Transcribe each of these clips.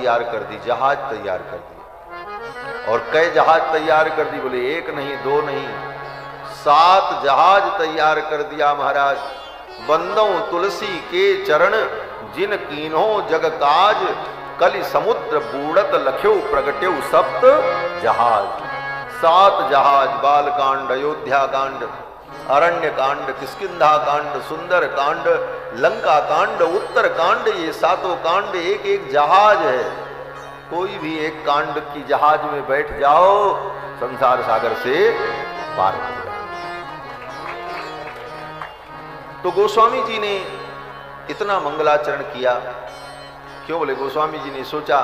तैयार कर दी, जहाज तैयार कर दी। और कई जहाज तैयार कर दी, बोले एक नहीं दो नहीं 7 जहाज तैयार कर दिया महाराज। बंदों तुलसी के चरण जिन कीन्हो जग काज, कलि समुद्र बूढ़त लख्यो प्रगट्यो सप्त जहाज। 7 जहाज, बाल कांड, अयोध्या कांड, अरण्य कांड, किष्किंधा कांड, सुंदर कांड, लंका कांड, उत्तर कांड, ये 7 कांड एक एक जहाज है। कोई भी एक कांड की जहाज में बैठ जाओ, संसार सागर से पार हो जाओ। तो गोस्वामी जी ने इतना मंगलाचरण किया क्यों? बोले गोस्वामी जी ने सोचा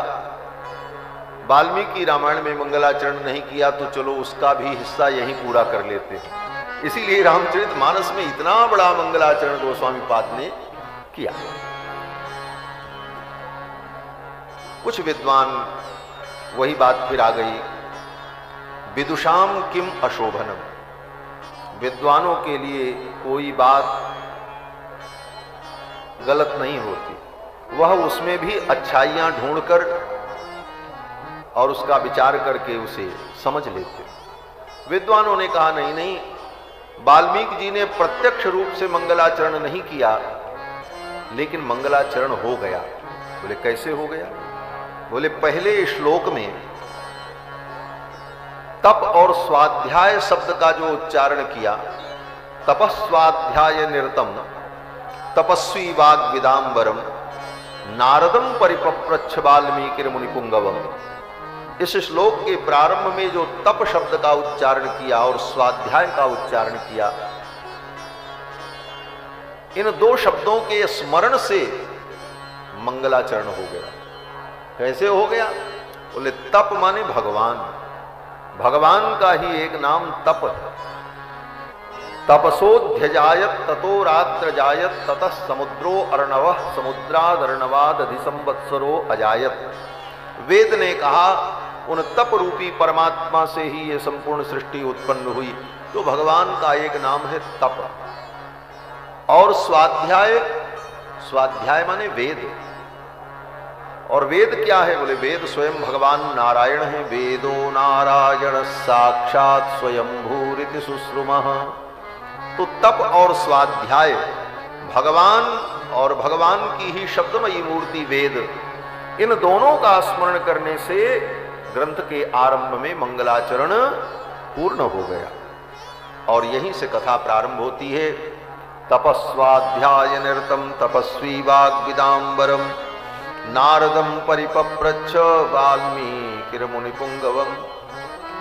वाल्मीकि रामायण में मंगलाचरण नहीं किया तो चलो उसका भी हिस्सा यहीं पूरा कर लेते हैं। इसीलिए रामचरितमानस में इतना बड़ा मंगलाचरण गोस्वामी पाद ने किया। कुछ विद्वान, वही बात फिर आ गई, विदुषाम किम अशोभनम, विद्वानों के लिए कोई बात गलत नहीं होती, वह उसमें भी अच्छाइयां ढूंढकर और उसका विचार करके उसे समझ लेते। विद्वानों ने कहा नहीं नहीं, वाल्मीकि जी ने प्रत्यक्ष रूप से मंगलाचरण नहीं किया, लेकिन मंगलाचरण हो गया। बोले कैसे हो गया? बोले पहले श्लोक में तप और स्वाध्याय शब्द का जो उच्चारण किया, तपस्वाध्याय निरतम तपस्वी वाग विदाम्बरम नारदम परिपप्रच्छ वाल्मीकि मुनिपुंगवम, इस श्लोक के प्रारंभ में जो तप शब्द का उच्चारण किया और स्वाध्याय का उच्चारण किया, इन 2 शब्दों के स्मरण से मंगलाचरण हो गया। कैसे हो गया? बोले तप माने भगवान, भगवान का ही एक नाम तप है। तपसोध्यजायत ततो रात्र जायत ततः समुद्रो अर्णवः समुद्रादर्णवाद अधिसंवत्सरो अजायत। वेद ने कहा उन तप रूपी परमात्मा से ही ये संपूर्ण सृष्टि उत्पन्न हुई। तो भगवान का एक नाम है तप। और स्वाध्याय, स्वाध्याय माने वेद। और वेद क्या है? बोले वेद स्वयं भगवान नारायण है। वेदो नारायण साक्षात स्वयंभूरिति सुश्रुमः। तो तप और स्वाध्याय भगवान और भगवान की ही शब्दमयी मूर्ति वेद, इन दोनों का स्मरण करने से ग्रंथ के आरंभ में मंगलाचरण पूर्ण हो गया। और यहीं से कथा प्रारंभ होती है। तपस्वाध्याय निरतम तपस्वी वाग विदाम्बरम नारदम परिपप्रच्छ वाल्मीकि मुनिपुंगवम।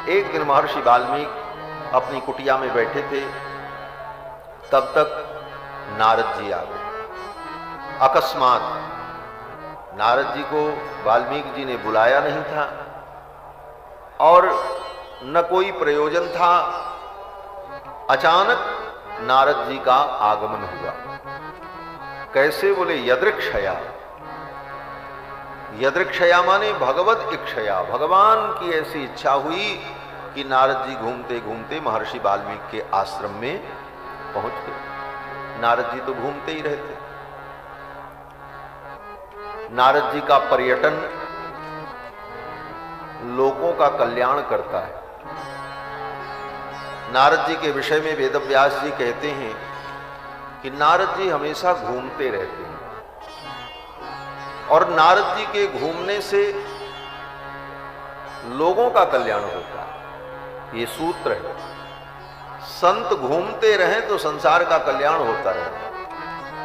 एक दिन महर्षि वाल्मीकि अपनी कुटिया में बैठे थे, तब तक नारद जी आ गए। अकस्मात नारद जी को वाल्मीकि जी ने बुलाया नहीं था और न कोई प्रयोजन था। अचानक नारद जी का आगमन हुआ। कैसे? बोले यदृक्षया। यदृक्षया माने भगवत इच्छया, भगवान की ऐसी इच्छा हुई कि नारद जी घूमते घूमते महर्षि वाल्मीकि के आश्रम में पहुंच गए। नारद जी तो घूमते ही रहते। नारद जी का पर्यटन लोगों का कल्याण करता है। नारद जी के विषय में वेदव्यास जी कहते हैं कि नारद जी हमेशा घूमते रहते हैं और नारद जी के घूमने से लोगों का कल्याण होता है। ये सूत्र है। संत घूमते रहें तो संसार का कल्याण होता रहे,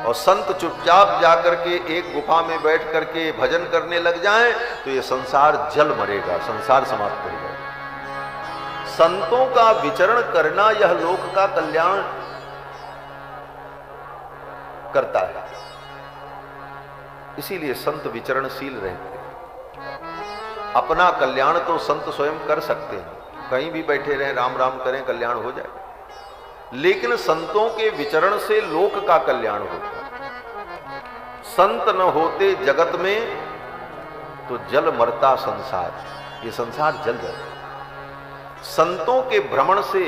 और संत चुपचाप जाकर के एक गुफा में बैठ करके भजन करने लग जाएं तो ये संसार जल मरेगा, संसार समाप्त हो जाएगा। संतों का विचरण करना यह लोक का कल्याण करता है। इसीलिए संत विचरणशील रहते हैं। अपना कल्याण तो संत स्वयं कर सकते हैं, कहीं भी बैठे रहें, राम राम करें, कल्याण हो जाए। लेकिन संतों के विचरण से लोक का कल्याण होता है। संत न होते जगत में तो जल मरता संसार, ये संसार जल जाता। संतों के भ्रमण से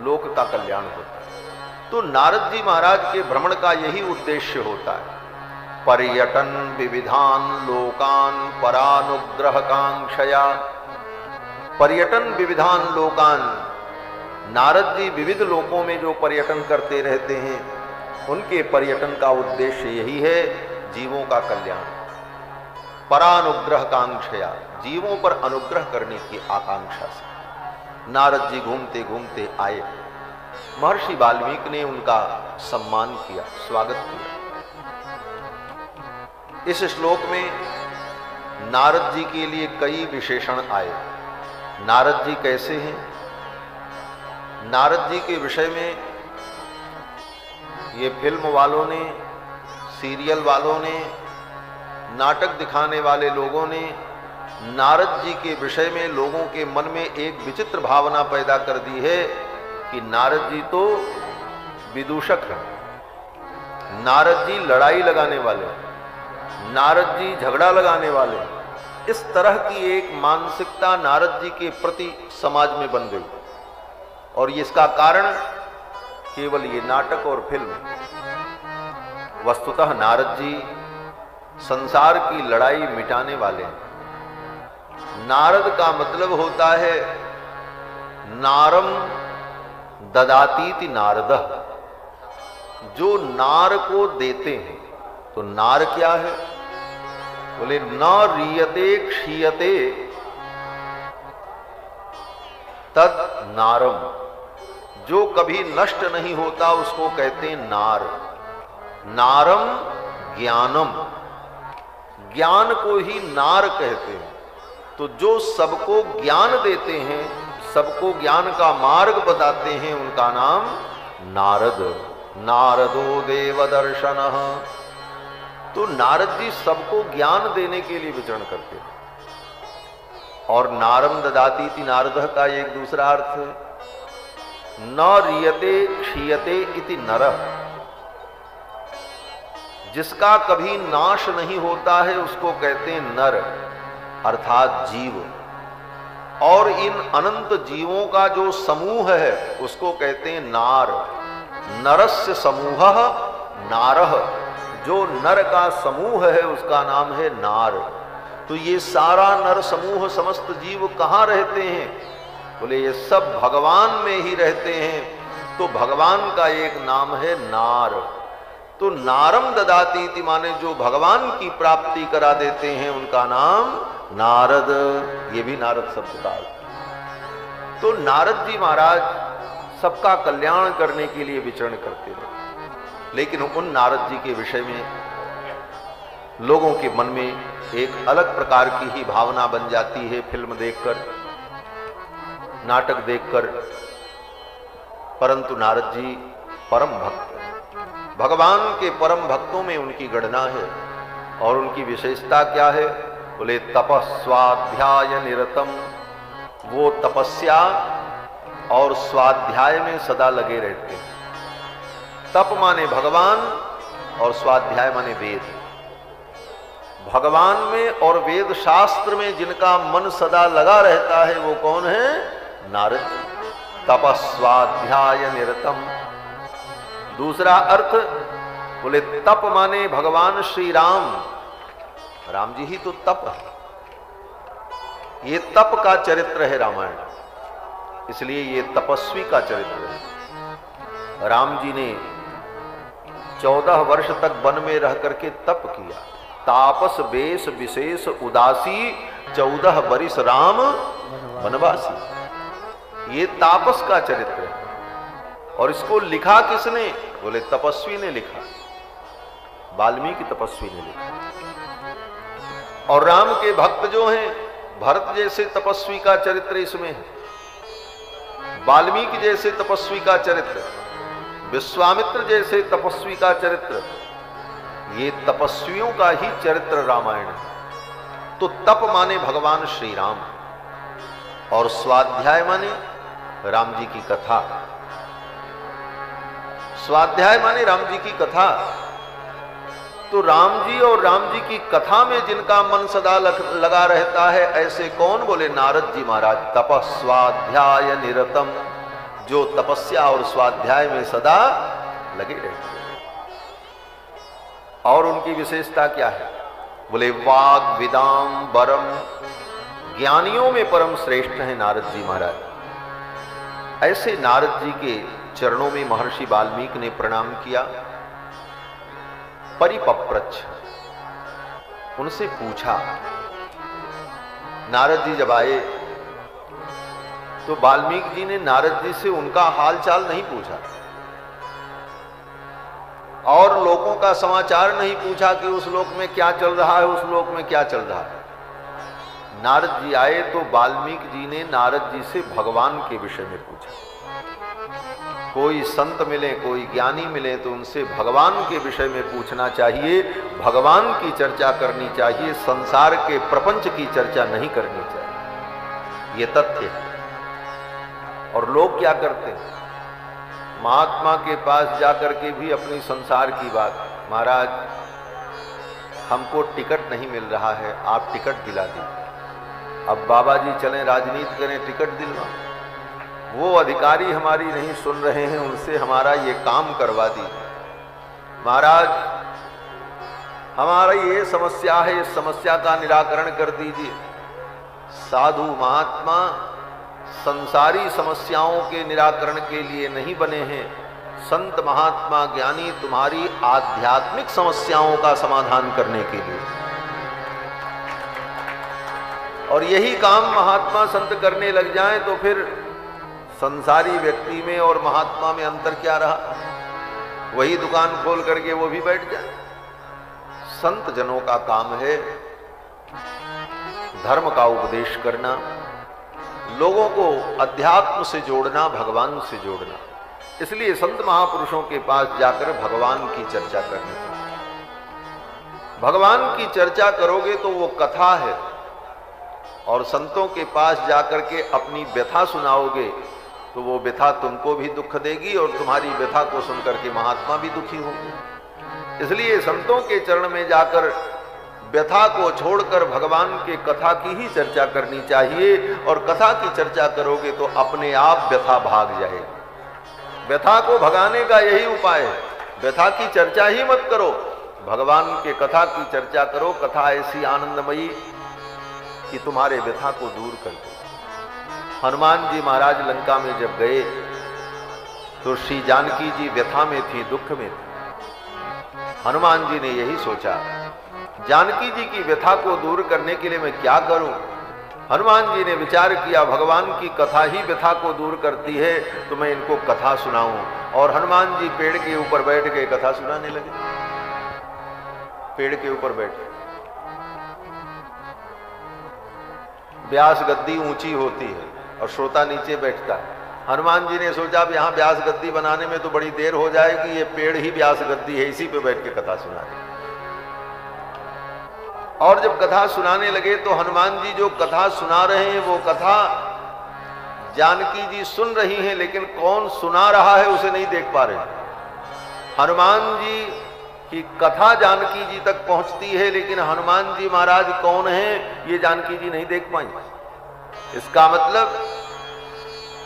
लोक का कल्याण होता है। तो नारद जी महाराज के भ्रमण का यही उद्देश्य होता है पर्यटन विविधान लोकान परानुग्रह कांक्षया। पर्यटन विविधान लोकान, नारद जी विविध लोकों में जो पर्यटन करते रहते हैं, उनके पर्यटन का उद्देश्य यही है, जीवों का कल्याण। परानुग्रह कांक्षया, जीवों पर अनुग्रह करने की आकांक्षा से नारद जी घूमते घूमते आए। महर्षि वाल्मीकि ने उनका सम्मान किया, स्वागत किया। इस श्लोक में नारद जी के लिए कई विशेषण आए। नारद जी कैसे हैं? नारद जी के विषय में ये फिल्म वालों ने, सीरियल वालों ने, नाटक दिखाने वाले लोगों ने नारद जी के विषय में लोगों के मन में एक विचित्र भावना पैदा कर दी है कि नारद जी तो विदूषक हैं, नारद जी लड़ाई लगाने वाले, नारद जी झगड़ा लगाने वाले। इस तरह की एक मानसिकता नारद जी के प्रति समाज में बन गई, और इसका कारण केवल ये नाटक और फिल्म। वस्तुतः नारद जी संसार की लड़ाई मिटाने वाले हैं। नारद का मतलब होता है नारम ददातीति नारदः, जो नार को देते हैं। तो नार क्या है? बोले न रीयते क्षीयते तद नारम, जो कभी नष्ट नहीं होता उसको कहते हैं नार। नारम ज्ञानम, ज्ञान को ही नार कहते हैं। तो जो सबको ज्ञान देते हैं, सबको ज्ञान का मार्ग बताते हैं, उनका नाम नारद। नारदो देवदर्शनः। तो नारद जी सबको ज्ञान देने के लिए विचरण करते हैं। और नारम ददातीति नारदः का एक दूसरा अर्थ है न रियते क्षीयते इति नरः, जिसका कभी नाश नहीं होता है उसको कहते हैं नर, अर्थात जीव। और इन अनंत जीवों का जो समूह है उसको कहते हैं नार। नरस्य समूहः नारः, जो नर का समूह है उसका नाम है नार। तो ये सारा नर समूह, समस्त जीव कहाँ रहते हैं? बोले ये सब भगवान में ही रहते हैं। तो भगवान का एक नाम है नार। तो नारम ददातीति माने जो भगवान की प्राप्ति करा देते हैं, उनका नाम नारद। ये भी नारद शब्द का अर्थ। तो नारद जी महाराज सबका कल्याण करने के लिए विचरण करते रहे। लेकिन उन नारद जी के विषय में लोगों के मन में एक अलग प्रकार की ही भावना बन जाती है, फिल्म देखकर, नाटक देखकर। परंतु नारद जी परम भक्त, भगवान के परम भक्तों में उनकी गणना है। और उनकी विशेषता क्या है? बोले तपस्वाध्याय निरतम, वो तपस्या और स्वाध्याय में सदा लगे रहते हैं। तप माने भगवान और स्वाध्याय माने वेद। भगवान में और वेद शास्त्र में जिनका मन सदा लगा रहता है वो कौन है? नारद। तपस्वाध्याय निरतम। दूसरा अर्थ बोले तप माने भगवान श्री राम। राम जी ही तो तप है। ये तप का चरित्र है रामायण, इसलिए ये तपस्वी का चरित्र है। राम जी ने 14 वर्ष तक वन में रह करके तप किया। तापस बेश विशेष उदासी 14 बरिस राम वनवासी। ये तापस का चरित्र है। और इसको लिखा किसने? बोले तपस्वी ने लिखा, वाल्मीकि तपस्वी ने लिखा। और राम के भक्त जो हैं, भरत जैसे तपस्वी का चरित्र इसमें है, वाल्मीकि जैसे तपस्वी का चरित्र, विश्वामित्र जैसे तपस्वी का चरित्र, ये तपस्वियों का ही चरित्र रामायण है। तो तप माने भगवान श्री राम और स्वाध्याय माने राम जी की कथा। स्वाध्याय माने राम जी की कथा। तो राम जी और राम जी की कथा में जिनका मन सदा लगा रहता है, ऐसे कौन? बोले नारद जी महाराज। तपस्वाध्याय निरतम, जो तपस्या और स्वाध्याय में सदा लगे रहते हैं। और उनकी विशेषता क्या है? बोले वाग विदाम परम, ज्ञानियों में परम श्रेष्ठ हैं नारद जी महाराज। ऐसे नारद जी के चरणों में महर्षि वाल्मीकि ने प्रणाम किया। परिपप्रच्छ, उनसे पूछा। नारद जी जब आए तो वाल्मीकि जी ने नारद जी से उनका हाल चाल नहीं पूछा और लोगों का समाचार नहीं पूछा कि उस लोक में क्या चल रहा है, उस लोक में क्या चल रहा है। नारद जी आए तो वाल्मीकि जी ने नारद जी से भगवान के विषय में पूछा। कोई संत मिले, कोई ज्ञानी मिले तो उनसे भगवान के विषय में पूछना चाहिए, भगवान की चर्चा करनी चाहिए, संसार के प्रपंच की चर्चा नहीं करनी चाहिए। ये तथ्य है। और लोग क्या करते हैं? महात्मा के पास जाकर के भी अपनी संसार की बात, महाराज हमको टिकट नहीं मिल रहा है, आप टिकट दिला दीजिए। अब बाबा जी चलें राजनीति करें, टिकट दिलवा। वो अधिकारी हमारी नहीं सुन रहे हैं, उनसे हमारा ये काम करवा दीजिए। महाराज हमारा ये समस्या है, इस समस्या का निराकरण कर दीजिए। साधु महात्मा संसारी समस्याओं के निराकरण के लिए नहीं बने हैं। संत महात्मा ज्ञानी तुम्हारी आध्यात्मिक समस्याओं का समाधान करने के लिए। और यही काम महात्मा संत करने लग जाएं तो फिर संसारी व्यक्ति में और महात्मा में अंतर क्या रहा? वही दुकान खोल करके वो भी बैठ जाए। संत जनों का काम है धर्म का उपदेश करना, लोगों को अध्यात्म से जोड़ना, भगवान से जोड़ना। इसलिए संत महापुरुषों के पास जाकर भगवान की चर्चा करनी चाहिए। भगवान की चर्चा करोगे तो वो कथा है, और संतों के पास जाकर के अपनी व्यथा सुनाओगे तो वो व्यथा तुमको भी दुख देगी और तुम्हारी व्यथा को सुनकर के महात्मा भी दुखी होंगे। इसलिए संतों के चरण में जाकर व्यथा को छोड़कर भगवान के कथा की ही चर्चा करनी चाहिए। और कथा की चर्चा करोगे तो अपने आप व्यथा भाग जाएगी। व्यथा को भगाने का यही उपाय है। व्यथा की चर्चा ही मत करो, भगवान के कथा की चर्चा करो। कथा ऐसी आनंदमयी कि तुम्हारे व्यथा को दूर कर दे। हनुमान जी महाराज लंका में जब गए तो श्री जानकी जी व्यथा में थी, दुख में थी। हनुमान जी ने यही सोचा, जानकी जी की व्यथा को दूर करने के लिए मैं क्या करूं? हनुमान जी ने विचार किया, भगवान की कथा ही व्यथा को दूर करती है, तो मैं इनको कथा सुनाऊं। और हनुमान जी पेड़ के ऊपर बैठ के कथा सुनाने लगे। पेड़ के ऊपर बैठ, व्यास गद्दी ऊंची होती है और श्रोता नीचे बैठता है। हनुमान जी ने सोचा अब यहाँ व्यास गद्दी बनाने में तो बड़ी देर हो जाएगी, ये पेड़ ही व्यास गद्दी है, इसी पे बैठ के कथा सुना दे। और जब कथा सुनाने लगे तो हनुमान जी जो कथा सुना रहे हैं वो कथा जानकी जी सुन रही हैं, लेकिन कौन सुना रहा है उसे नहीं देख पा रहे। हनुमान जी की कथा जानकी जी तक पहुंचती है, लेकिन हनुमान जी महाराज कौन हैं ये जानकी जी नहीं देख पाई। इसका मतलब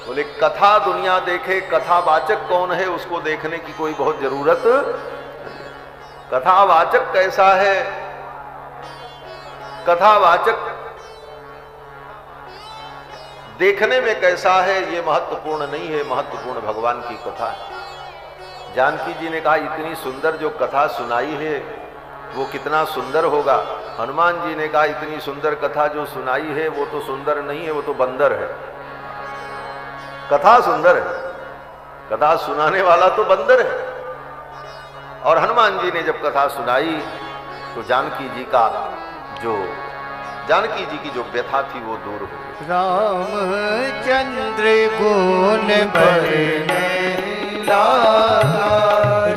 बोले कथा दुनिया देखे, कथावाचक कौन है उसको देखने की कोई बहुत जरूरत। कथावाचक कैसा है? कथावाचक देखने में कैसा है ये महत्वपूर्ण नहीं है, महत्वपूर्ण भगवान की कथा है। जानकी जी ने कहा इतनी सुंदर जो कथा सुनाई है वो कितना सुंदर होगा। हनुमान जी ने कहा इतनी सुंदर कथा जो सुनाई है वो तो सुंदर नहीं है, वो तो बंदर है। कथा सुंदर है, कथा सुनाने वाला तो बंदर है। और हनुमान जी ने जब कथा सुनाई तो जानकी जी की जो व्यथा थी वो दूर हो गई। रामचंद्र गुण बरने लागा,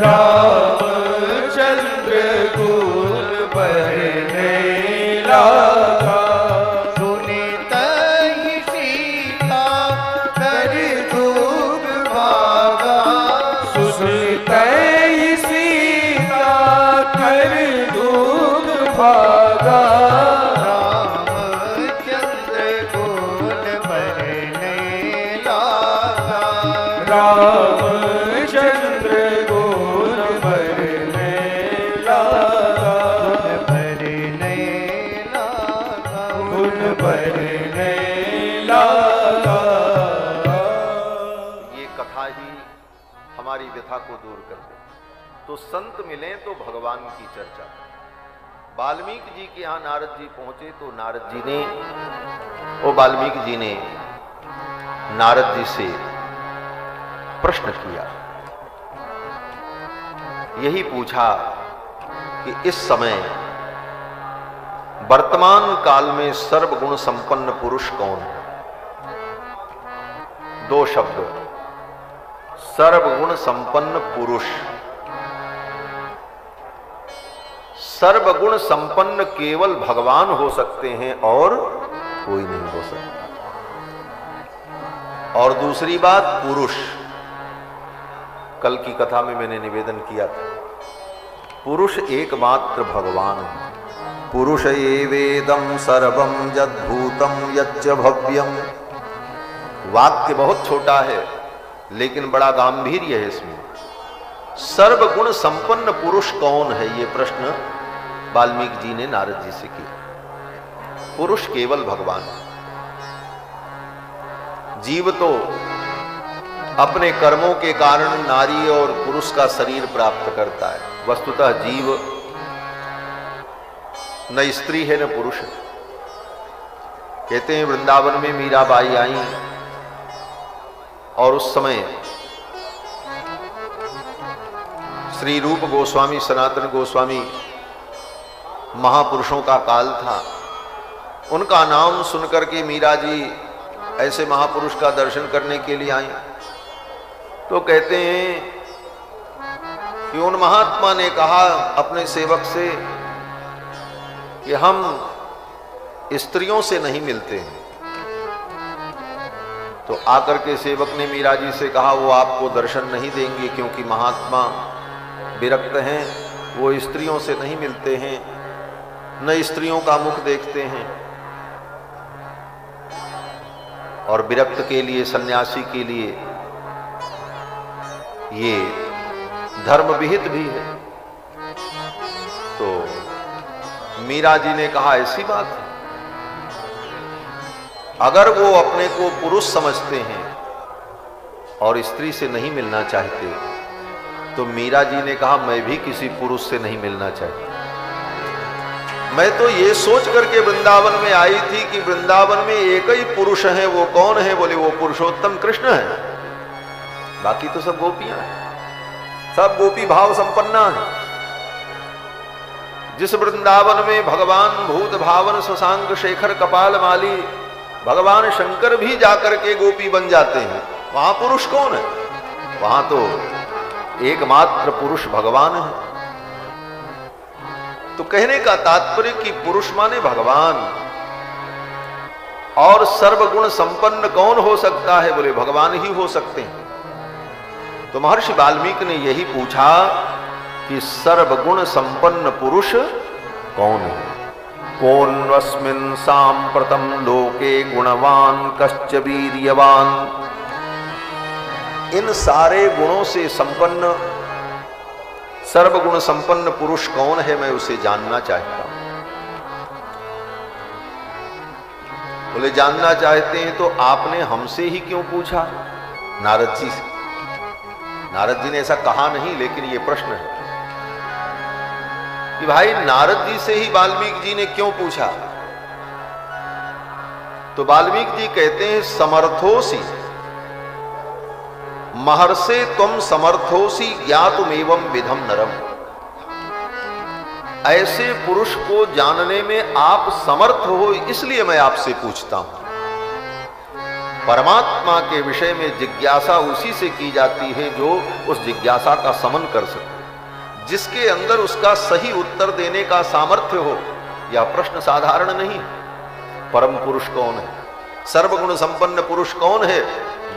रामचंद्र गुण बरने लागा। सुनित ही सीता कर दूर भागा, सुनित ही सीता कर दूर भागा। रामचंद्र गुण बरने भरने लगा। ये कथा ही हमारी व्यथा को दूर कर दे। तो संत मिले तो भगवान की चर्चा। वाल्मीकि जी के यहाँ नारद जी पहुंचे तो नारद जी ने, वो वाल्मीकि जी ने नारद जी से प्रश्न किया, यही पूछा कि इस समय वर्तमान काल में सर्वगुण संपन्न पुरुष कौन है? दो शब्द, सर्वगुण संपन्न पुरुष। सर्वगुण संपन्न केवल भगवान हो सकते हैं और कोई नहीं हो सकता। और दूसरी बात, पुरुष। कल की कथा में मैंने निवेदन किया था, पुरुष एकमात्र भगवान है। पुरुष एवेदं सर्वं यद्भूतं यच्च भव्यम। वाक्य बहुत छोटा है लेकिन बड़ा गांभीर्य है इसमें। सर्वगुण संपन्न पुरुष कौन है, ये प्रश्न वाल्मीकि जी ने नारद जी से किया। पुरुष केवल भगवान। जीव तो अपने कर्मों के कारण नारी और पुरुष का शरीर प्राप्त करता है। वस्तुतः जीव न स्त्री है न पुरुष है। कहते हैं वृंदावन में मीराबाई आई और उस समय श्री रूप गोस्वामी, सनातन गोस्वामी महापुरुषों का काल था। उनका नाम सुनकर के मीरा जी ऐसे महापुरुष का दर्शन करने के लिए आई तो कहते हैं कि उन महात्मा ने कहा अपने सेवक से कि हम स्त्रियों से नहीं मिलते हैं। तो आकर के सेवक ने मीरा जी से कहा वो आपको दर्शन नहीं देंगे क्योंकि महात्मा विरक्त हैं, वो स्त्रियों से नहीं मिलते हैं, न स्त्रियों का मुख देखते हैं। और विरक्त के लिए, सन्यासी के लिए ये धर्म विहित भी है। तो मीरा जी ने कहा ऐसी बात है, अगर वो अपने को पुरुष समझते हैं और स्त्री से नहीं मिलना चाहते तो मीरा जी ने कहा मैं भी किसी पुरुष से नहीं मिलना चाहती। मैं तो ये सोच करके वृंदावन में आई थी कि वृंदावन में एक ही पुरुष है, वो कौन है? बोले वो पुरुषोत्तम कृष्ण है, बाकी तो सब गोपियां हैं, सब गोपी भाव संपन्ना है। जिस वृंदावन में भगवान भूत भावन शशांक शेखर कपाल माली भगवान शंकर भी जाकर के गोपी बन जाते हैं, वहां पुरुष कौन है? वहां तो एकमात्र पुरुष भगवान है। तो कहने का तात्पर्य कि पुरुष माने भगवान। और सर्वगुण संपन्न कौन हो सकता है? बोले भगवान ही हो सकते हैं। तो महर्षि वाल्मीकि ने यही पूछा कि सर्वगुण संपन्न पुरुष कौन है? कौन्वस्मिन् सांप्रतं लोके गुणवान कश्च वीर्यवान। इन सारे गुणों से संपन्न सर्वगुण संपन्न पुरुष कौन है, मैं उसे जानना चाहता हूं। बोले जानना चाहते हैं तो आपने हमसे ही क्यों पूछा? नारद जी से। नारद जी ने ऐसा कहा नहीं, लेकिन यह प्रश्न है कि भाई नारद जी से ही वाल्मीकि जी ने क्यों पूछा? तो वाल्मीकि जी कहते हैं समर्थोसी महर्षे तुम समर्थोसी ज्ञातुमेवं विधम नरम। ऐसे पुरुष को जानने में आप समर्थ हो, इसलिए मैं आपसे पूछता हूं। परमात्मा के विषय में जिज्ञासा उसी से की जाती है जो उस जिज्ञासा का समन कर सके, जिसके अंदर उसका सही उत्तर देने का सामर्थ्य हो। यह प्रश्न साधारण नहीं। परम पुरुष कौन है? सर्वगुण संपन्न पुरुष कौन है?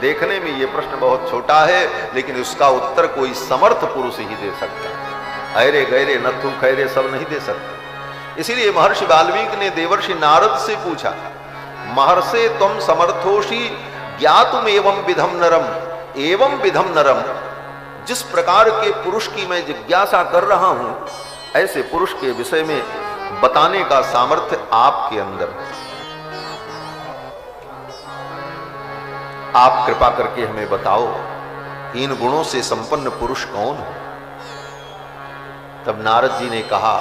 देखने में यह प्रश्न बहुत छोटा है, लेकिन उसका उत्तर कोई समर्थ पुरुष ही दे सकता है। अरे गहरे नथु खैरे सब नहीं दे सकते। इसीलिए महर्षि वाल्मीकि ने देवर्षि नारद से पूछा, महर्षे तुम समर्थोषि ज्ञातुम एवं विधम नरम। एवं विधम नरम, जिस प्रकार के पुरुष की मैं जिज्ञासा कर रहा हूं, ऐसे पुरुष के विषय में बताने का सामर्थ्य आपके अंदर है। आप कृपा करके हमें बताओ इन गुणों से संपन्न पुरुष कौन है। तब नारद जी ने कहा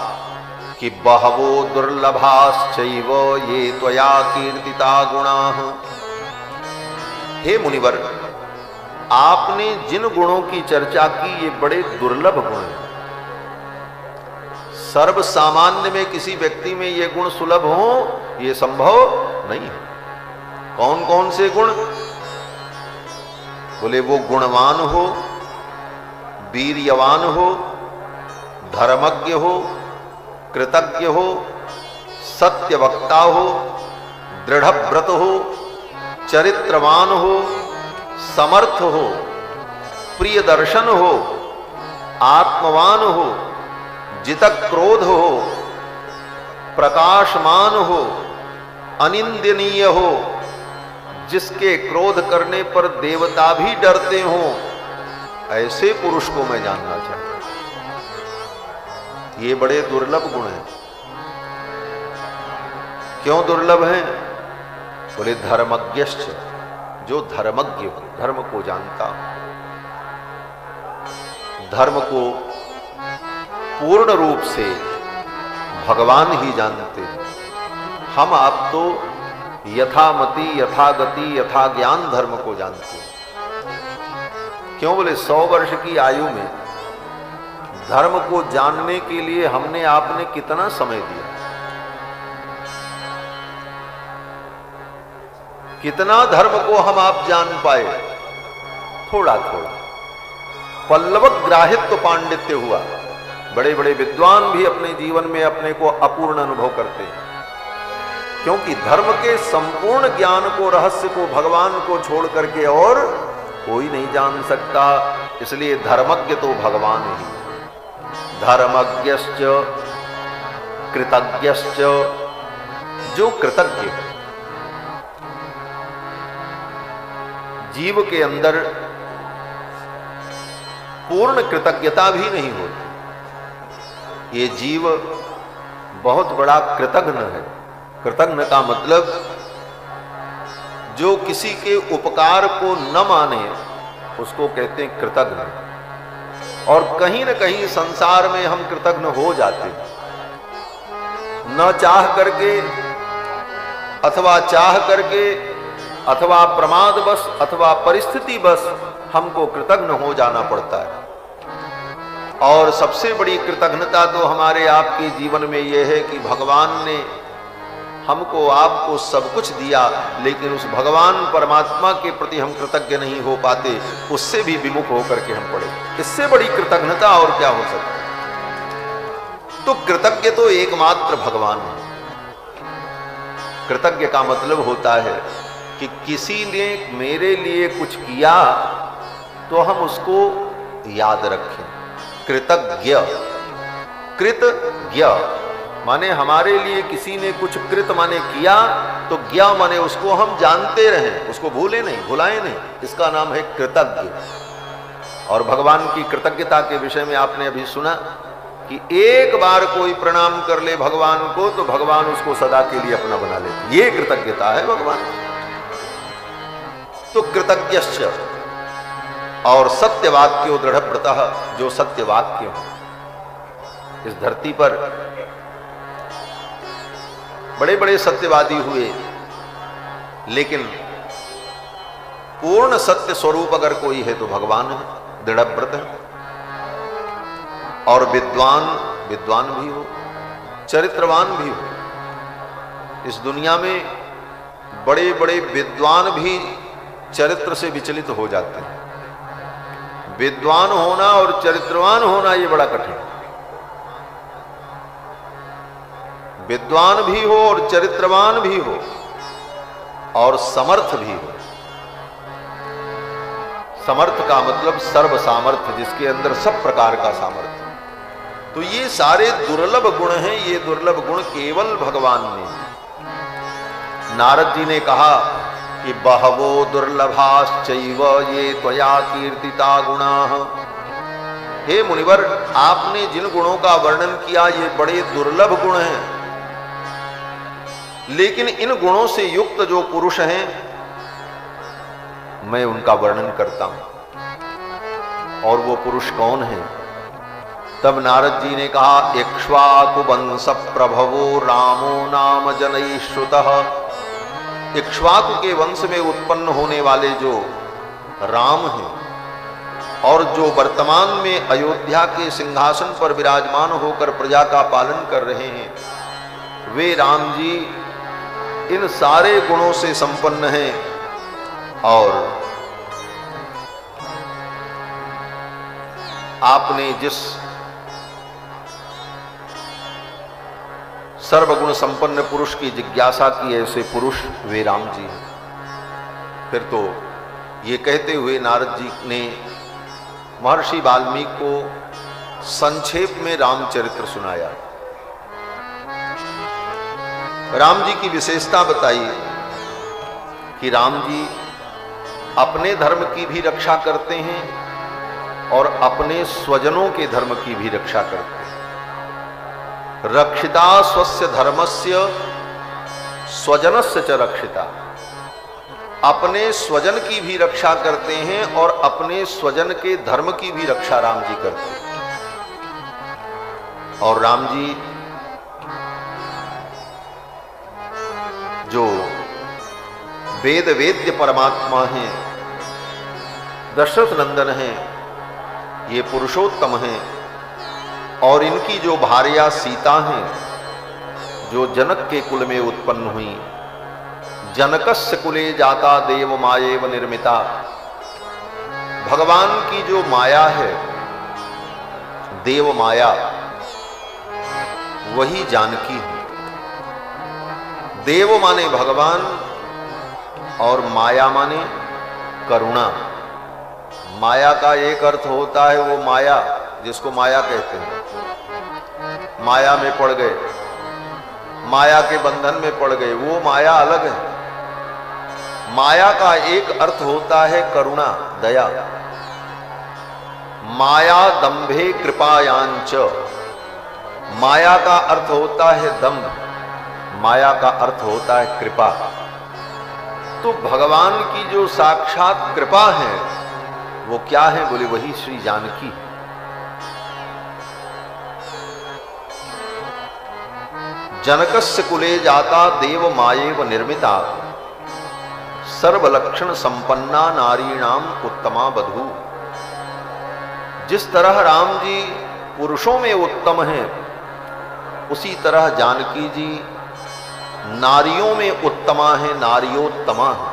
कि बहवो दुर्लभाश्चैव ये त्वया कीर्तिता गुणाः। हे मुनिवर, आपने जिन गुणों की चर्चा की ये बड़े दुर्लभ गुण हैं। सर्व सामान्य में किसी व्यक्ति में ये गुण सुलभ हो ये संभव नहीं है। कौन कौन से गुण? बोले वो गुणवान हो, वीर्यवान हो, धर्मज्ञ हो, कृतज्ञ हो, सत्यवक्ता हो, दृढ़व्रत हो, चरित्रवान हो, समर्थ हो, प्रिय दर्शन हो, आत्मवान हो, जितक्रोध हो, प्रकाशमान हो, अनिंदनीय हो, जिसके क्रोध करने पर देवता भी डरते हो, ऐसे पुरुष को मैं जानना चाहता हूं। ये बड़े दुर्लभ गुण हैं। क्यों दुर्लभ हैं? बोले धर्मज्ञश्च, जो धर्मज्ञ हो, धर्म को जानता हो, धर्म को पूर्ण रूप से भगवान ही जानते हैं। हम आप तो यथामति, यथागति, यथा ज्ञान धर्म को जानते हैं। क्यों? बोले 100 वर्ष की आयु में धर्म को जानने के लिए हमने आपने कितना समय दिया, कितना धर्म को हम आप जान पाए? थोड़ा थोड़ा। पल्लव ग्राहित्व पांडित्य हुआ। बड़े बड़े विद्वान भी अपने जीवन में अपने को अपूर्ण अनुभव करते हैं, क्योंकि धर्म के संपूर्ण ज्ञान को, रहस्य को, भगवान को छोड़ करके और कोई नहीं जान सकता। इसलिए धर्मज्ञ तो भगवान ही। धर्मज्ञश्च कृतज्ञश्च, जो कृतज्ञ है। जीव के अंदर पूर्ण कृतज्ञता भी नहीं होती। ये जीव बहुत बड़ा कृतघ्न है। कृतघ्न का मतलब जो किसी के उपकार को न माने उसको कहते हैं कृतघ्न। और कहीं न कहीं संसार में हम कृतघ्न हो जाते हैं, न चाह करके अथवा चाह करके अथवा प्रमादवश अथवा परिस्थिति बस हमको कृतघ्न हो जाना पड़ता है। और सबसे बड़ी कृतघ्नता तो हमारे आपके जीवन में यह है कि भगवान ने हमको आपको सब कुछ दिया, लेकिन उस भगवान परमात्मा के प्रति हम कृतज्ञ नहीं हो पाते, उससे भी विमुख होकर के हम पड़े। इससे बड़ी कृतज्ञता और क्या हो सकती? तो कृतज्ञ तो एकमात्र भगवान है। कृतज्ञ का मतलब होता है कि किसी ने मेरे लिए कुछ किया तो हम उसको याद रखें। कृतज्ञ, कृतज्ञ माने हमारे लिए किसी ने कुछ कृत माने किया, तो ज्ञ माने उसको हम जानते रहें, उसको भूले नहीं, भुलाएं नहीं। इसका नाम है कृतज्ञ। और भगवान की कृतज्ञता के विषय में आपने अभी सुना कि एक बार कोई प्रणाम कर ले भगवान को तो भगवान उसको सदा के लिए अपना बना ले। ये कृतज्ञता है भगवान। तो कृतज्ञश्च और सत्यवाक्यो दृढ़व्रतः, जो सत्यवाक्य हो। इस धरती पर बड़े बड़े सत्यवादी हुए, लेकिन पूर्ण सत्य स्वरूप अगर कोई है तो भगवान है, दृढ़व्रत है। और विद्वान, विद्वान भी हो, चरित्रवान भी हो। इस दुनिया में बड़े बड़े विद्वान भी चरित्र से विचलित हो जाते हैं। विद्वान होना और चरित्रवान होना ये बड़ा कठिन है। विद्वान भी हो और चरित्रवान भी हो और समर्थ भी हो। समर्थ का मतलब सर्व सामर्थ्य, जिसके अंदर सब प्रकार का सामर्थ्य। तो ये सारे दुर्लभ गुण हैं। ये दुर्लभ गुण केवल भगवान ने। नारद जी ने कहा कि बहवो दुर्लभाश्चैव ये त्वया कीर्तिता गुणाः। हे मुनिवर, आपने जिन गुणों का वर्णन किया ये बड़े दुर्लभ गुण हैं, लेकिन इन गुणों से युक्त जो पुरुष हैं मैं उनका वर्णन करता हूं। और वो पुरुष कौन है? तब नारद जी ने कहा, इक्ष्वाकु वंश प्रभवो रामो नाम जनैः श्रुतः। इक्ष्वाकु के वंश में उत्पन्न होने वाले जो राम हैं और जो वर्तमान में अयोध्या के सिंहासन पर विराजमान होकर प्रजा का पालन कर रहे हैं, वे राम जी इन सारे गुणों से संपन्न हैं। और आपने जिस सर्वगुण संपन्न पुरुष की जिज्ञासा की, ऐसे पुरुष वे राम जी हैं। फिर तो ये कहते हुए नारद जी ने महर्षि वाल्मीकि को संक्षेप में रामचरित्र सुनाया। राम जी की विशेषता बताई कि राम जी अपने धर्म की भी रक्षा करते हैं और अपने स्वजनों के धर्म की भी रक्षा करते हैं। रक्षिता स्वस्य धर्मस्य स्वजनस्य च रक्षिता। अपने स्वजन की भी रक्षा करते हैं और अपने स्वजन के धर्म की भी रक्षा राम जी करते हैं। और राम जी जो वेद वेद्य परमात्मा हैं, दशरथ नंदन हैं, ये पुरुषोत्तम हैं। और इनकी जो भार्या सीता हैं, जो जनक के कुल में उत्पन्न हुई, जनकस्य कुले जाता देव मायेव निर्मिता। भगवान की जो माया है, देव माया, वही जानकी है। देव माने भगवान और माया माने करुणा। माया का एक अर्थ होता है वो माया जिसको माया कहते हैं, माया में पड़ गए, माया के बंधन में पड़ गए, वो माया अलग है। माया का एक अर्थ होता है करुणा, दया। माया दंभे कृपायांच। माया का अर्थ होता है दंभ, माया का अर्थ होता है कृपा। तो भगवान की जो साक्षात कृपा है वो क्या है? बोले वही श्री जानकी। जनकस्य कुले जाता देव मायेव निर्मिता। सर्वलक्षण संपन्ना नारीणाम उत्तमा बधू। जिस तरह राम जी पुरुषों में उत्तम हैं, उसी तरह जानकी जी नारियों में उत्तमा है, नारियोत्तमा है।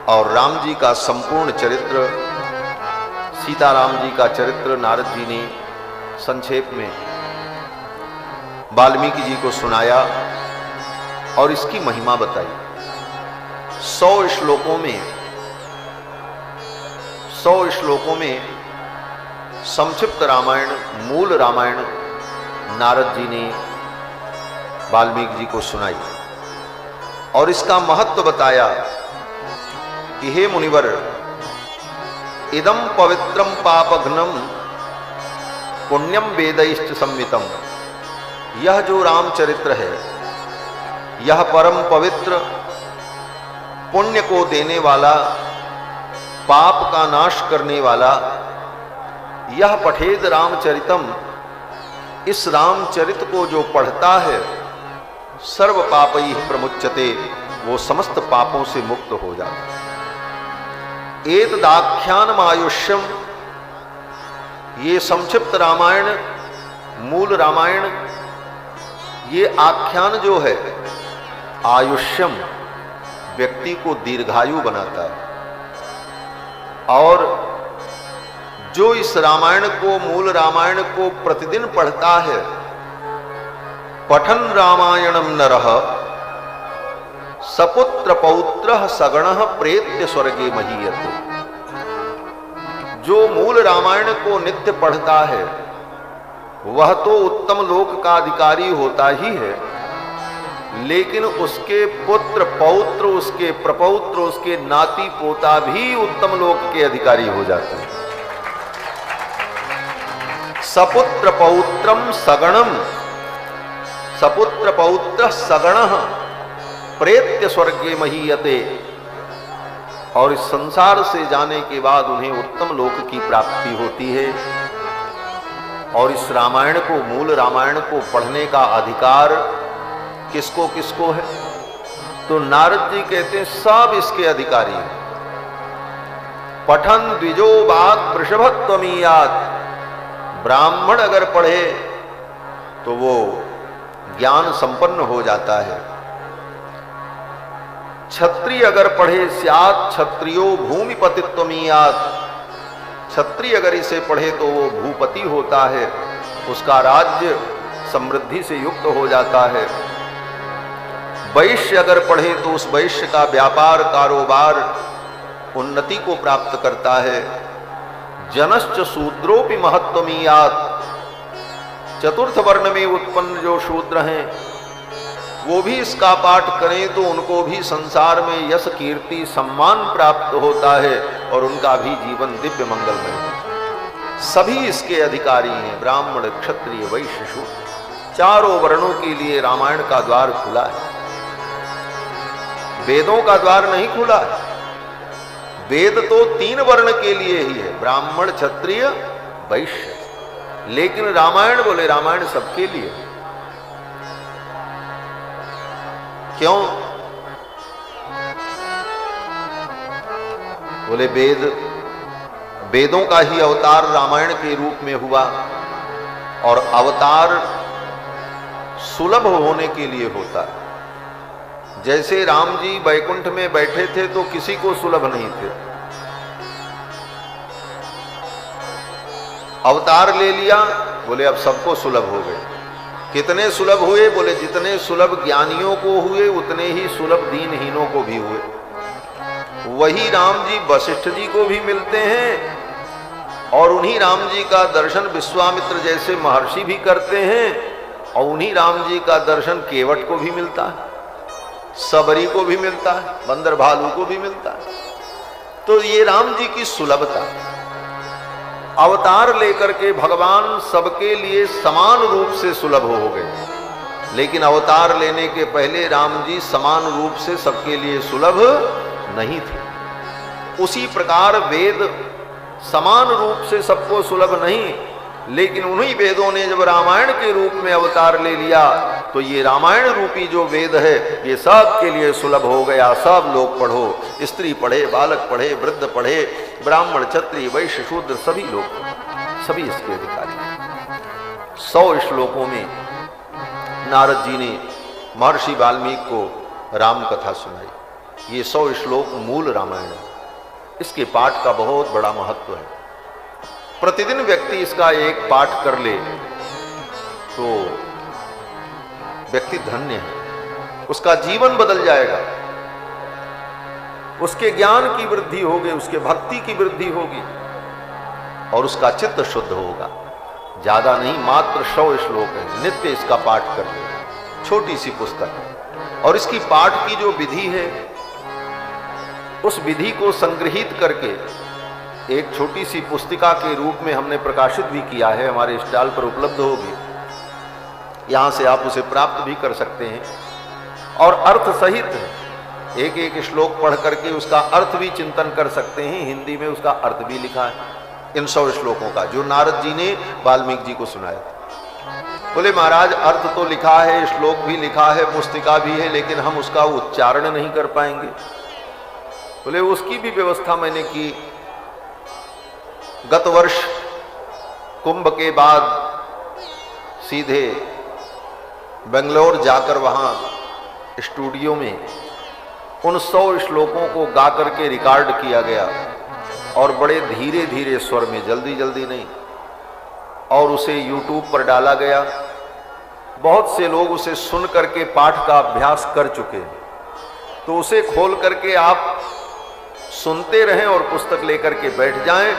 और राम जी का संपूर्ण चरित्र, सीताराम जी का चरित्र नारद जी ने संक्षेप में वाल्मीकि जी को सुनाया और इसकी महिमा बताई। 100 श्लोकों में संक्षिप्त रामायण, मूल रामायण नारद जी ने वाल्मीकि जी को सुनाई और इसका महत्व बताया कि हे मुनिवर, इदम पवित्रम पापघ्नम पुण्यम वेदैश्च संवितम। यह जो रामचरित्र है, यह परम पवित्र, पुण्य को देने वाला, पाप का नाश करने वाला, यह पठेद रामचरितम। इस रामचरित को जो पढ़ता है, सर्व पापैः प्रमुच्यते, वो समस्त पापों से मुक्त हो जाता है। एतदाख्यानम आयुष्यम। ये संक्षिप्त रामायण, मूल रामायण, ये आख्यान जो है आयुष्यम, व्यक्ति को दीर्घायु बनाता है। और जो इस रामायण को, मूल रामायण को प्रतिदिन पढ़ता है, पठन रामायणम नरः सपुत्र पौत्रः सगणः प्रेत्य स्वर्गे महीयते। जो मूल रामायण को नित्य पढ़ता है, वह तो उत्तम लोक का अधिकारी होता ही है, लेकिन उसके पुत्र पौत्र, उसके प्रपौत्र, उसके नाती पोता भी उत्तम लोक के अधिकारी हो जाते हैं। सपुत्र पौत्रम सगणम, सपुत्र पौत्र सगणः प्रेत्य स्वर्गे महीयते। और इस संसार से जाने के बाद उन्हें उत्तम लोक की प्राप्ति होती है। और इस रामायण को, मूल रामायण को पढ़ने का अधिकार किसको किसको है? तो नारद जी कहते हैं सब इसके अधिकारी हैं। पठन द्विजो बाग वृषभत्वमीयात, ब्राह्मण अगर पढ़े तो वो ज्ञान संपन्न हो जाता है। क्षत्रिय अगर पढ़े स्यात् क्षत्रियो भूमिपतित्वमीयात, क्षत्रिय अगर इसे पढ़े तो वो भूपति होता है, उसका राज्य समृद्धि से युक्त हो जाता है। वैश्य अगर पढ़े तो उस वैश्य का व्यापार कारोबार उन्नति को प्राप्त करता है। जनश्च शूद्रोपि महत्वमीयात, चतुर्थ वर्ण में उत्पन्न जो शूद्र हैं वो भी इसका पाठ करें तो उनको भी संसार में यश कीर्ति सम्मान प्राप्त होता है और उनका भी जीवन दिव्य मंगलमय है। सभी इसके अधिकारी हैं, ब्राह्मण क्षत्रिय वैश्य शूद्र, चारों वर्णों के लिए रामायण का द्वार खुला है। वेदों का द्वार नहीं खुला है। वेद तो 3 वर्ण के लिए ही है, ब्राह्मण क्षत्रिय वैश्य, लेकिन रामायण बोले रामायण सबके लिए। क्यों? बोले वेदों का ही अवतार रामायण के रूप में हुआ और अवतार सुलभ होने के लिए होता है। जैसे राम जी वैकुंठ में बैठे थे तो किसी को सुलभ नहीं थे, अवतार ले लिया, बोले अब सबको सुलभ हो गए। कितने सुलभ हुए? बोले जितने सुलभ ज्ञानियों को हुए उतने ही सुलभ दीनहीनों को भी हुए। वही राम जी वशिष्ठ जी को भी मिलते हैं और उन्हीं राम जी का दर्शन विश्वामित्र जैसे महर्षि भी करते हैं और उन्हीं राम जी का दर्शन केवट को भी मिलता है, सबरी को भी मिलता है, बंदर भालू को भी मिलता है। तो ये राम जी की सुलभता, अवतार लेकर के भगवान सबके लिए समान रूप से सुलभ हो गए, लेकिन अवतार लेने के पहले राम जी समान रूप से सबके लिए सुलभ नहीं थे। उसी प्रकार वेद समान रूप से सबको सुलभ नहीं, लेकिन उन्हीं वेदों ने जब रामायण के रूप में अवतार ले लिया तो ये रामायण रूपी जो वेद है ये सब के लिए सुलभ हो गया। सब लोग पढ़ो, स्त्री पढ़े, बालक पढ़े, वृद्ध पढ़े, ब्राह्मण क्षत्रिय वैश्य शूद्र सभी लोग, सभी इसके अधिकारी। 100 श्लोकों में नारद जी ने महर्षि वाल्मीकि को राम कथा सुनाई। ये 100 श्लोक मूल रामायण है। इसके पाठ का बहुत बड़ा महत्व है। प्रतिदिन व्यक्ति इसका एक पाठ कर ले तो व्यक्ति धन्य है, उसका जीवन बदल जाएगा, उसके ज्ञान की वृद्धि होगी, उसके भक्ति की वृद्धि होगी और उसका चित्त शुद्ध होगा। ज्यादा नहीं, मात्र 100 श्लोक है, नित्य इसका पाठ कर ले। छोटी सी पुस्तक है और इसकी पाठ की जो विधि है उस विधि को संग्रहित करके एक छोटी सी पुस्तिका के रूप में हमने प्रकाशित भी किया है, हमारे स्टॉल पर उपलब्ध होगी, यहां से आप उसे प्राप्त भी कर सकते हैं। और अर्थ सहित है, एक एक श्लोक पढ़ करके उसका अर्थ भी चिंतन कर सकते हैं। हिंदी में उसका अर्थ भी लिखा है इन 100 श्लोकों का, जो नारद जी ने वाल्मीकि जी को सुनाया। बोले महाराज अर्थ तो लिखा है, श्लोक भी लिखा है, पुस्तिका भी है, लेकिन हम उसका उच्चारण नहीं कर पाएंगे। बोले उसकी भी व्यवस्था मैंने की। गत वर्ष कुंभ के बाद सीधे बेंगलोर जाकर वहां स्टूडियो में उन 100 श्लोकों को गा करके रिकॉर्ड किया गया और बड़े धीरे धीरे स्वर में, जल्दी जल्दी नहीं, और उसे YouTube पर डाला गया। बहुत से लोग उसे सुन करके पाठ का अभ्यास कर चुके हैं, तो उसे खोल करके आप सुनते रहें और पुस्तक लेकर के बैठ जाएं।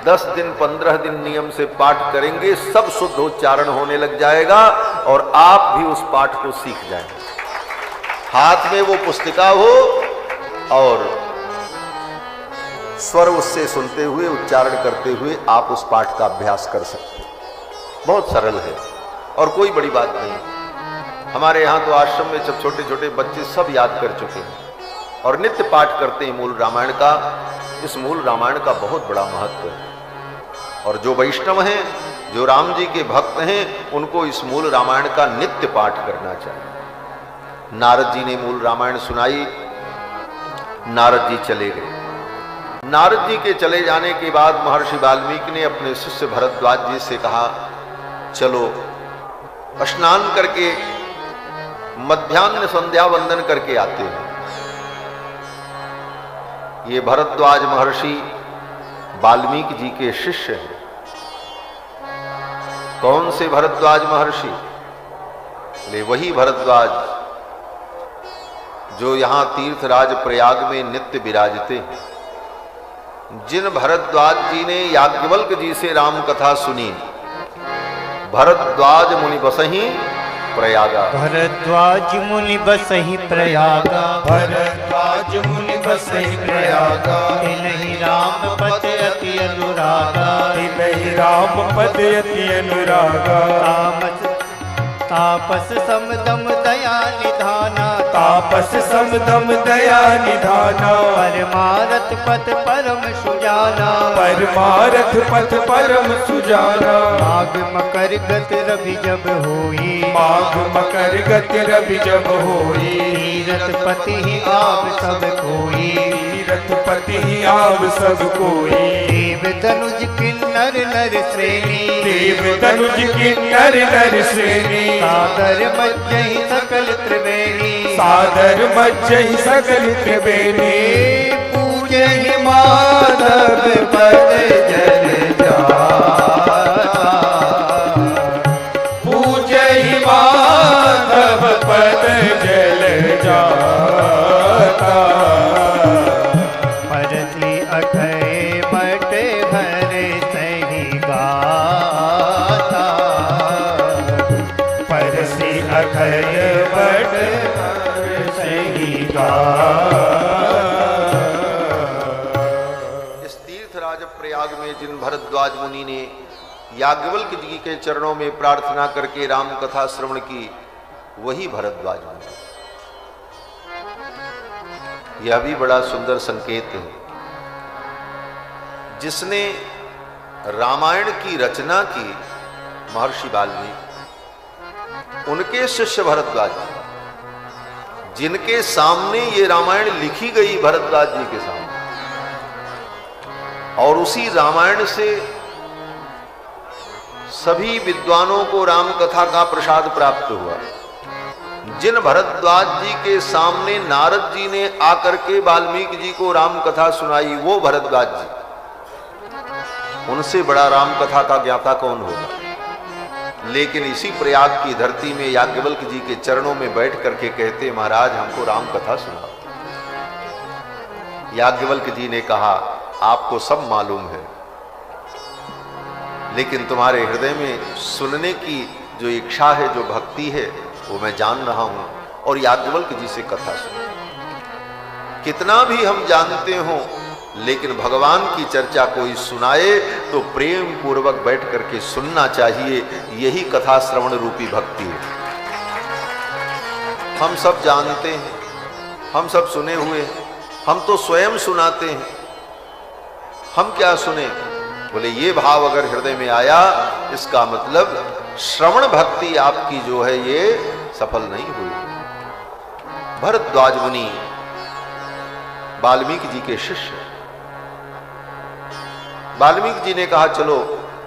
10 दिन 15 दिन नियम से पाठ करेंगे, सब शुद्ध उच्चारण होने लग जाएगा और आप भी उस पाठ को सीख जाएंगे। हाथ में वो पुस्तिका हो और स्वर उससे सुनते हुए, उच्चारण करते हुए आप उस पाठ का अभ्यास कर सकते हैं। बहुत सरल है और कोई बड़ी बात नहीं। हमारे यहाँ तो आश्रम में जब छोटे छोटे बच्चे सब याद कर चुके हैं। और नित्य पाठ करते हैं मूल रामायण का। इस मूल रामायण का बहुत बड़ा महत्व है और जो वैष्णव हैं, जो राम जी के भक्त हैं, उनको इस मूल रामायण का नित्य पाठ करना चाहिए। नारद जी ने मूल रामायण सुनाई, नारद जी चले गए। नारद जी के चले जाने के बाद महर्षि वाल्मीकि ने अपने शिष्य भरद्वाज जी से कहा, चलो स्नान करके मध्याह्न संध्या वंदन करके आते हैं। ये भरद्वाज महर्षि वाल्मीकि जी के शिष्य हैं। कौन से भरद्वाज महर्षि? ले वही भरद्वाज जो यहां तीर्थराज प्रयाग में नित्य विराजते हैं। जिन भरद्वाज जी ने याज्ञवल्क्य जी से राम कथा सुनी, भरद्वाज मुनि बसहि प्रयागा। भरद्वाज मुनि बसहि प्रयागा, भरद्वाज मुनि बसहि प्रयागा। तिन्हि राम पद अति अनुरागा, तिन्हि राम पद अति अनुरागा। तापस समदम दया निधाना, तापस समदम दया निधाना। परमारथ पथ परम सुजाना, परमारथ पथ परम सुजाना। माघ मकर गत रवि जब होई, माघ मकर गत रवि जब होई। तीरथ पति ही आव सब कोई, तीरथ पति ही आव सब कोई। देव धनुज किन्नर नर श्रेणी, देव धनुज किन्नर नर श्रेणी। सादर मज्जहि सकल त्रिवेणी, सादर मज्जहि सकल त्रिवेणी। पूजहि माधव पद जन जाता, पूजहि माधव पद जल जाता। परसी अखय मट भर सही गाता, परसी अखय बट सही इस तीर्थराज प्रयाग में जिन भरद्वाज मुनि ने याज्ञवल्क्य जी के चरणों में प्रार्थना करके राम कथा श्रवण की, वही भरद्वाज मुनि। यह भी बड़ा सुंदर संकेत है। जिसने रामायण की रचना की महर्षि वाल्मीकि, उनके शिष्य भरद्वाज, जिनके सामने ये रामायण लिखी गई भरद्वाज जी के सामने, और उसी रामायण से सभी विद्वानों को राम कथा का प्रसाद प्राप्त हुआ। जिन भरद्वाज जी के सामने नारद जी ने आकर के वाल्मीकि जी को राम कथा सुनाई, वो भरद्वाज जी, उनसे बड़ा राम कथा का ज्ञाता कौन होगा? लेकिन इसी प्रयाग की धरती में याज्ञवल्क्य जी के चरणों में बैठ करके कहते, महाराज हमको राम कथा सुनाओ। याज्ञवल्क्य जी ने कहा, आपको सब मालूम है, लेकिन तुम्हारे हृदय में सुनने की जो इच्छा है, जो भक्ति है, वो मैं जान रहा हूं, और याज्ञवल्क्य जी से कथा सुनो। कितना भी हम जानते हो, लेकिन भगवान की चर्चा कोई सुनाए तो प्रेम पूर्वक बैठ करके सुनना चाहिए। यही कथा श्रवण रूपी भक्ति है। हम सब जानते हैं, हम सब सुने हुए हैं, हम तो स्वयं सुनाते हैं। हम क्या सुने? बोले ये भाव अगर हृदय में आया, इसका मतलब श्रवण भक्ति आपकी जो है ये सफल नहीं हुई। भरद्वाज मुनि वाल्मीकि जी के शिष्य। वाल्मीकि जी ने कहा, चलो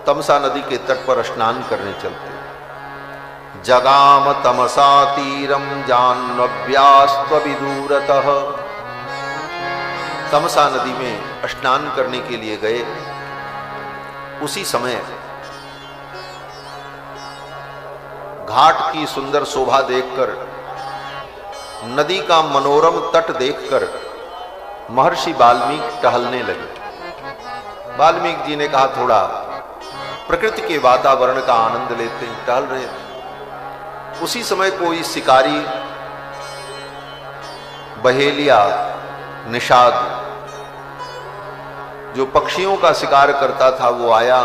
तमसा नदी के तट पर स्नान करने चलते। जगाम तमसा तीरम जाह्नव्यास्त्व विदूरतः। तमसा नदी में स्नान करने के लिए गए। उसी समय घाट की सुंदर शोभा देखकर, नदी का मनोरम तट देखकर महर्षि वाल्मीकि टहलने लगे। वाल्मीकि जी ने कहा, थोड़ा प्रकृति के वातावरण का आनंद लेते हैं, टहल रहे थे। उसी समय कोई शिकारी, बहेलिया, निषाद, जो पक्षियों का शिकार करता था, वो आया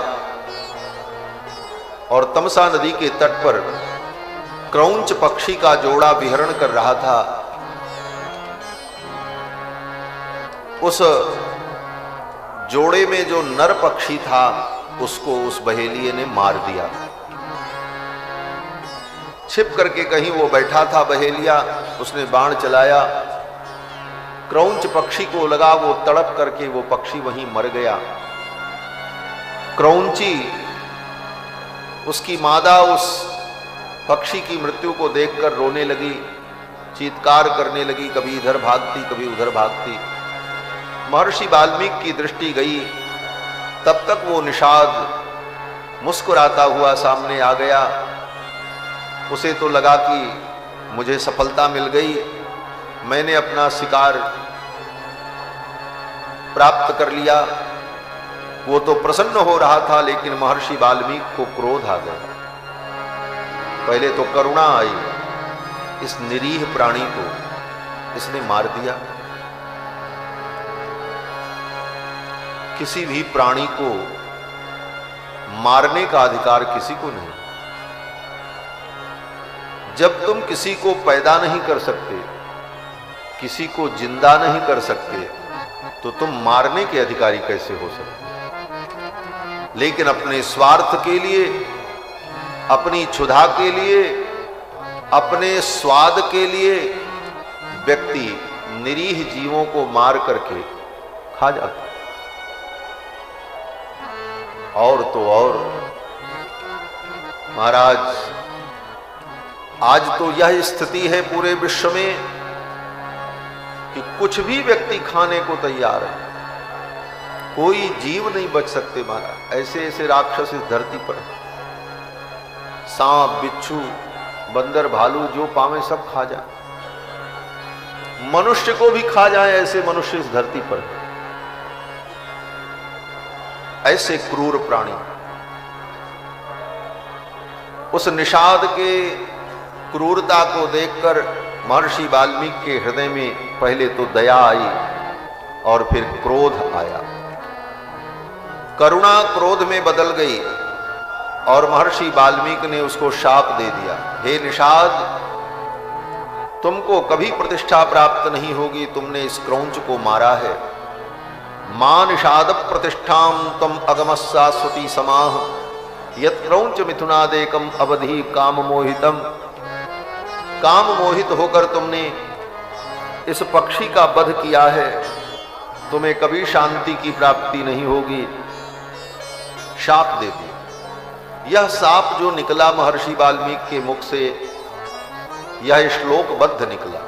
और तमसा नदी के तट पर क्रौंच पक्षी का जोड़ा विहरण कर रहा था। उस जोड़े में जो नर पक्षी था उसको उस बहेलिये ने मार दिया। छिप करके कहीं वो बैठा था बहेलिया, उसने बाण चलाया, क्रौंच पक्षी को लगा, वो तड़प करके वो पक्षी वहीं मर गया। क्रौंची उसकी मादा उस पक्षी की मृत्यु को देखकर रोने लगी, चीत्कार करने लगी, कभी इधर भागती कभी उधर भागती। महर्षि वाल्मीकि की दृष्टि गई, तब तक वो निषाद मुस्कुराता हुआ सामने आ गया। उसे तो लगा कि मुझे सफलता मिल गई, मैंने अपना शिकार प्राप्त कर लिया। वो तो प्रसन्न हो रहा था, लेकिन महर्षि वाल्मीकि को क्रोध आ गया। पहले तो करुणा आई, इस निरीह प्राणी को इसने मार दिया। किसी भी प्राणी को मारने का अधिकार किसी को नहीं। जब तुम किसी को पैदा नहीं कर सकते, किसी को जिंदा नहीं कर सकते, तो तुम मारने के अधिकारी कैसे हो सकते? लेकिन अपने स्वार्थ के लिए, अपनी क्षुधा के लिए, अपने स्वाद के लिए व्यक्ति निरीह जीवों को मार करके खा जाता। और तो और महाराज, आज तो यह स्थिति है पूरे विश्व में कि कुछ भी व्यक्ति खाने को तैयार है, कोई जीव नहीं बच सकते महाराज। ऐसे ऐसे राक्षस इस धरती पर, सांप बिच्छू बंदर भालू जो पावे सब खा जाए, मनुष्य को भी खा जाए, ऐसे मनुष्य इस धरती पर, ऐसे क्रूर प्राणी। उस निषाद के क्रूरता को देखकर महर्षि वाल्मीकि के हृदय में पहले तो दया आई और फिर क्रोध आया। करुणा क्रोध में बदल गई और महर्षि वाल्मीकि ने उसको शाप दे दिया, हे निषाद, तुमको कभी प्रतिष्ठा प्राप्त नहीं होगी, तुमने इस क्रौंच को मारा है। मां निषाद प्रतिष्ठाम तम अगमस्सास्वती समाह यत् क्रौंच मिथुनादेकम अवधि काम मोहितम। काम मोहित होकर तुमने इस पक्षी का वध किया है, तुम्हें कभी शांति की प्राप्ति नहीं होगी। शाप दे दिया। यह शाप जो निकला महर्षि वाल्मीकि के मुख से, यह श्लोकबद्ध निकला।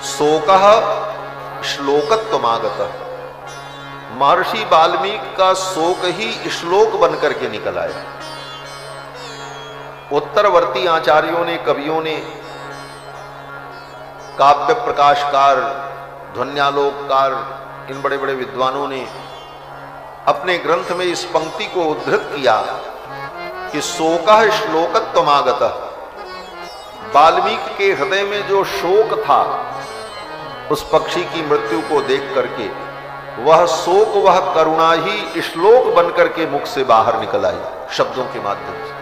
शोकः श्लोकत्वमागतः। महर्षि वाल्मीकि का शोक ही श्लोक बनकर के निकल आया। उत्तरवर्ती आचार्यों ने, कवियों ने, काव्य प्रकाशकार, ध्वन्यालोककार, इन बड़े बड़े विद्वानों ने अपने ग्रंथ में इस पंक्ति को उद्धृत किया कि शोकः श्लोकत्वमागतः। वाल्मीकि के हृदय में जो शोक था उस पक्षी की मृत्यु को देख करके, वह शोक, वह करुणा ही श्लोक बनकर के मुख से बाहर निकल आई शब्दों के माध्यम से।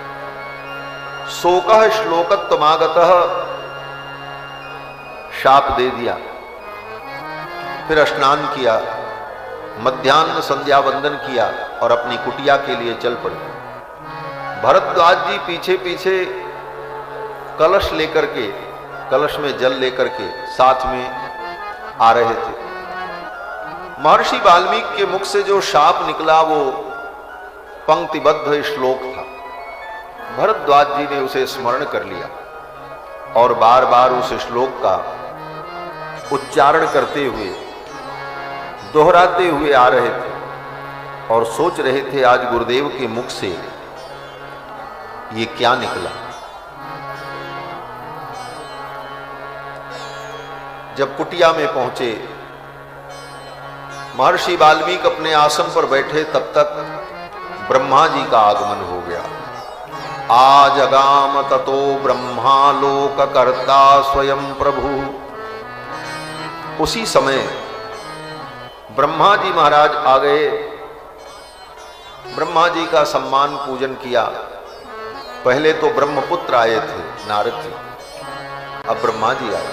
शोकः श्लोकत्वमागतः, शाप दे दिया। फिर स्नान किया, मध्याह्न संध्या वंदन किया और अपनी कुटिया के लिए चल पड़े। भरद्वाज जी पीछे पीछे कलश लेकर के, कलश में जल लेकर के साथ में आ रहे थे। महर्षि वाल्मीकि के मुख से जो शाप निकला वो पंक्तिबद्ध श्लोक था। भरद्वाज जी ने उसे स्मरण कर लिया और बार बार उस श्लोक का उच्चारण करते हुए, दोहराते हुए आ रहे थे और सोच रहे थे आज गुरुदेव के मुख से ये क्या निकला। जब कुटिया में पहुंचे, महर्षि वाल्मीकि अपने आसन पर बैठे, तब तक ब्रह्मा जी का आगमन हो गया। आज अगाम ततो ब्रह्मा लोक कर्ता स्वयं प्रभु। उसी समय ब्रह्मा जी महाराज आ गए। ब्रह्मा जी का सम्मान पूजन किया। पहले तो ब्रह्मपुत्र आए थे, नारद जी, अब ब्रह्मा जी आए।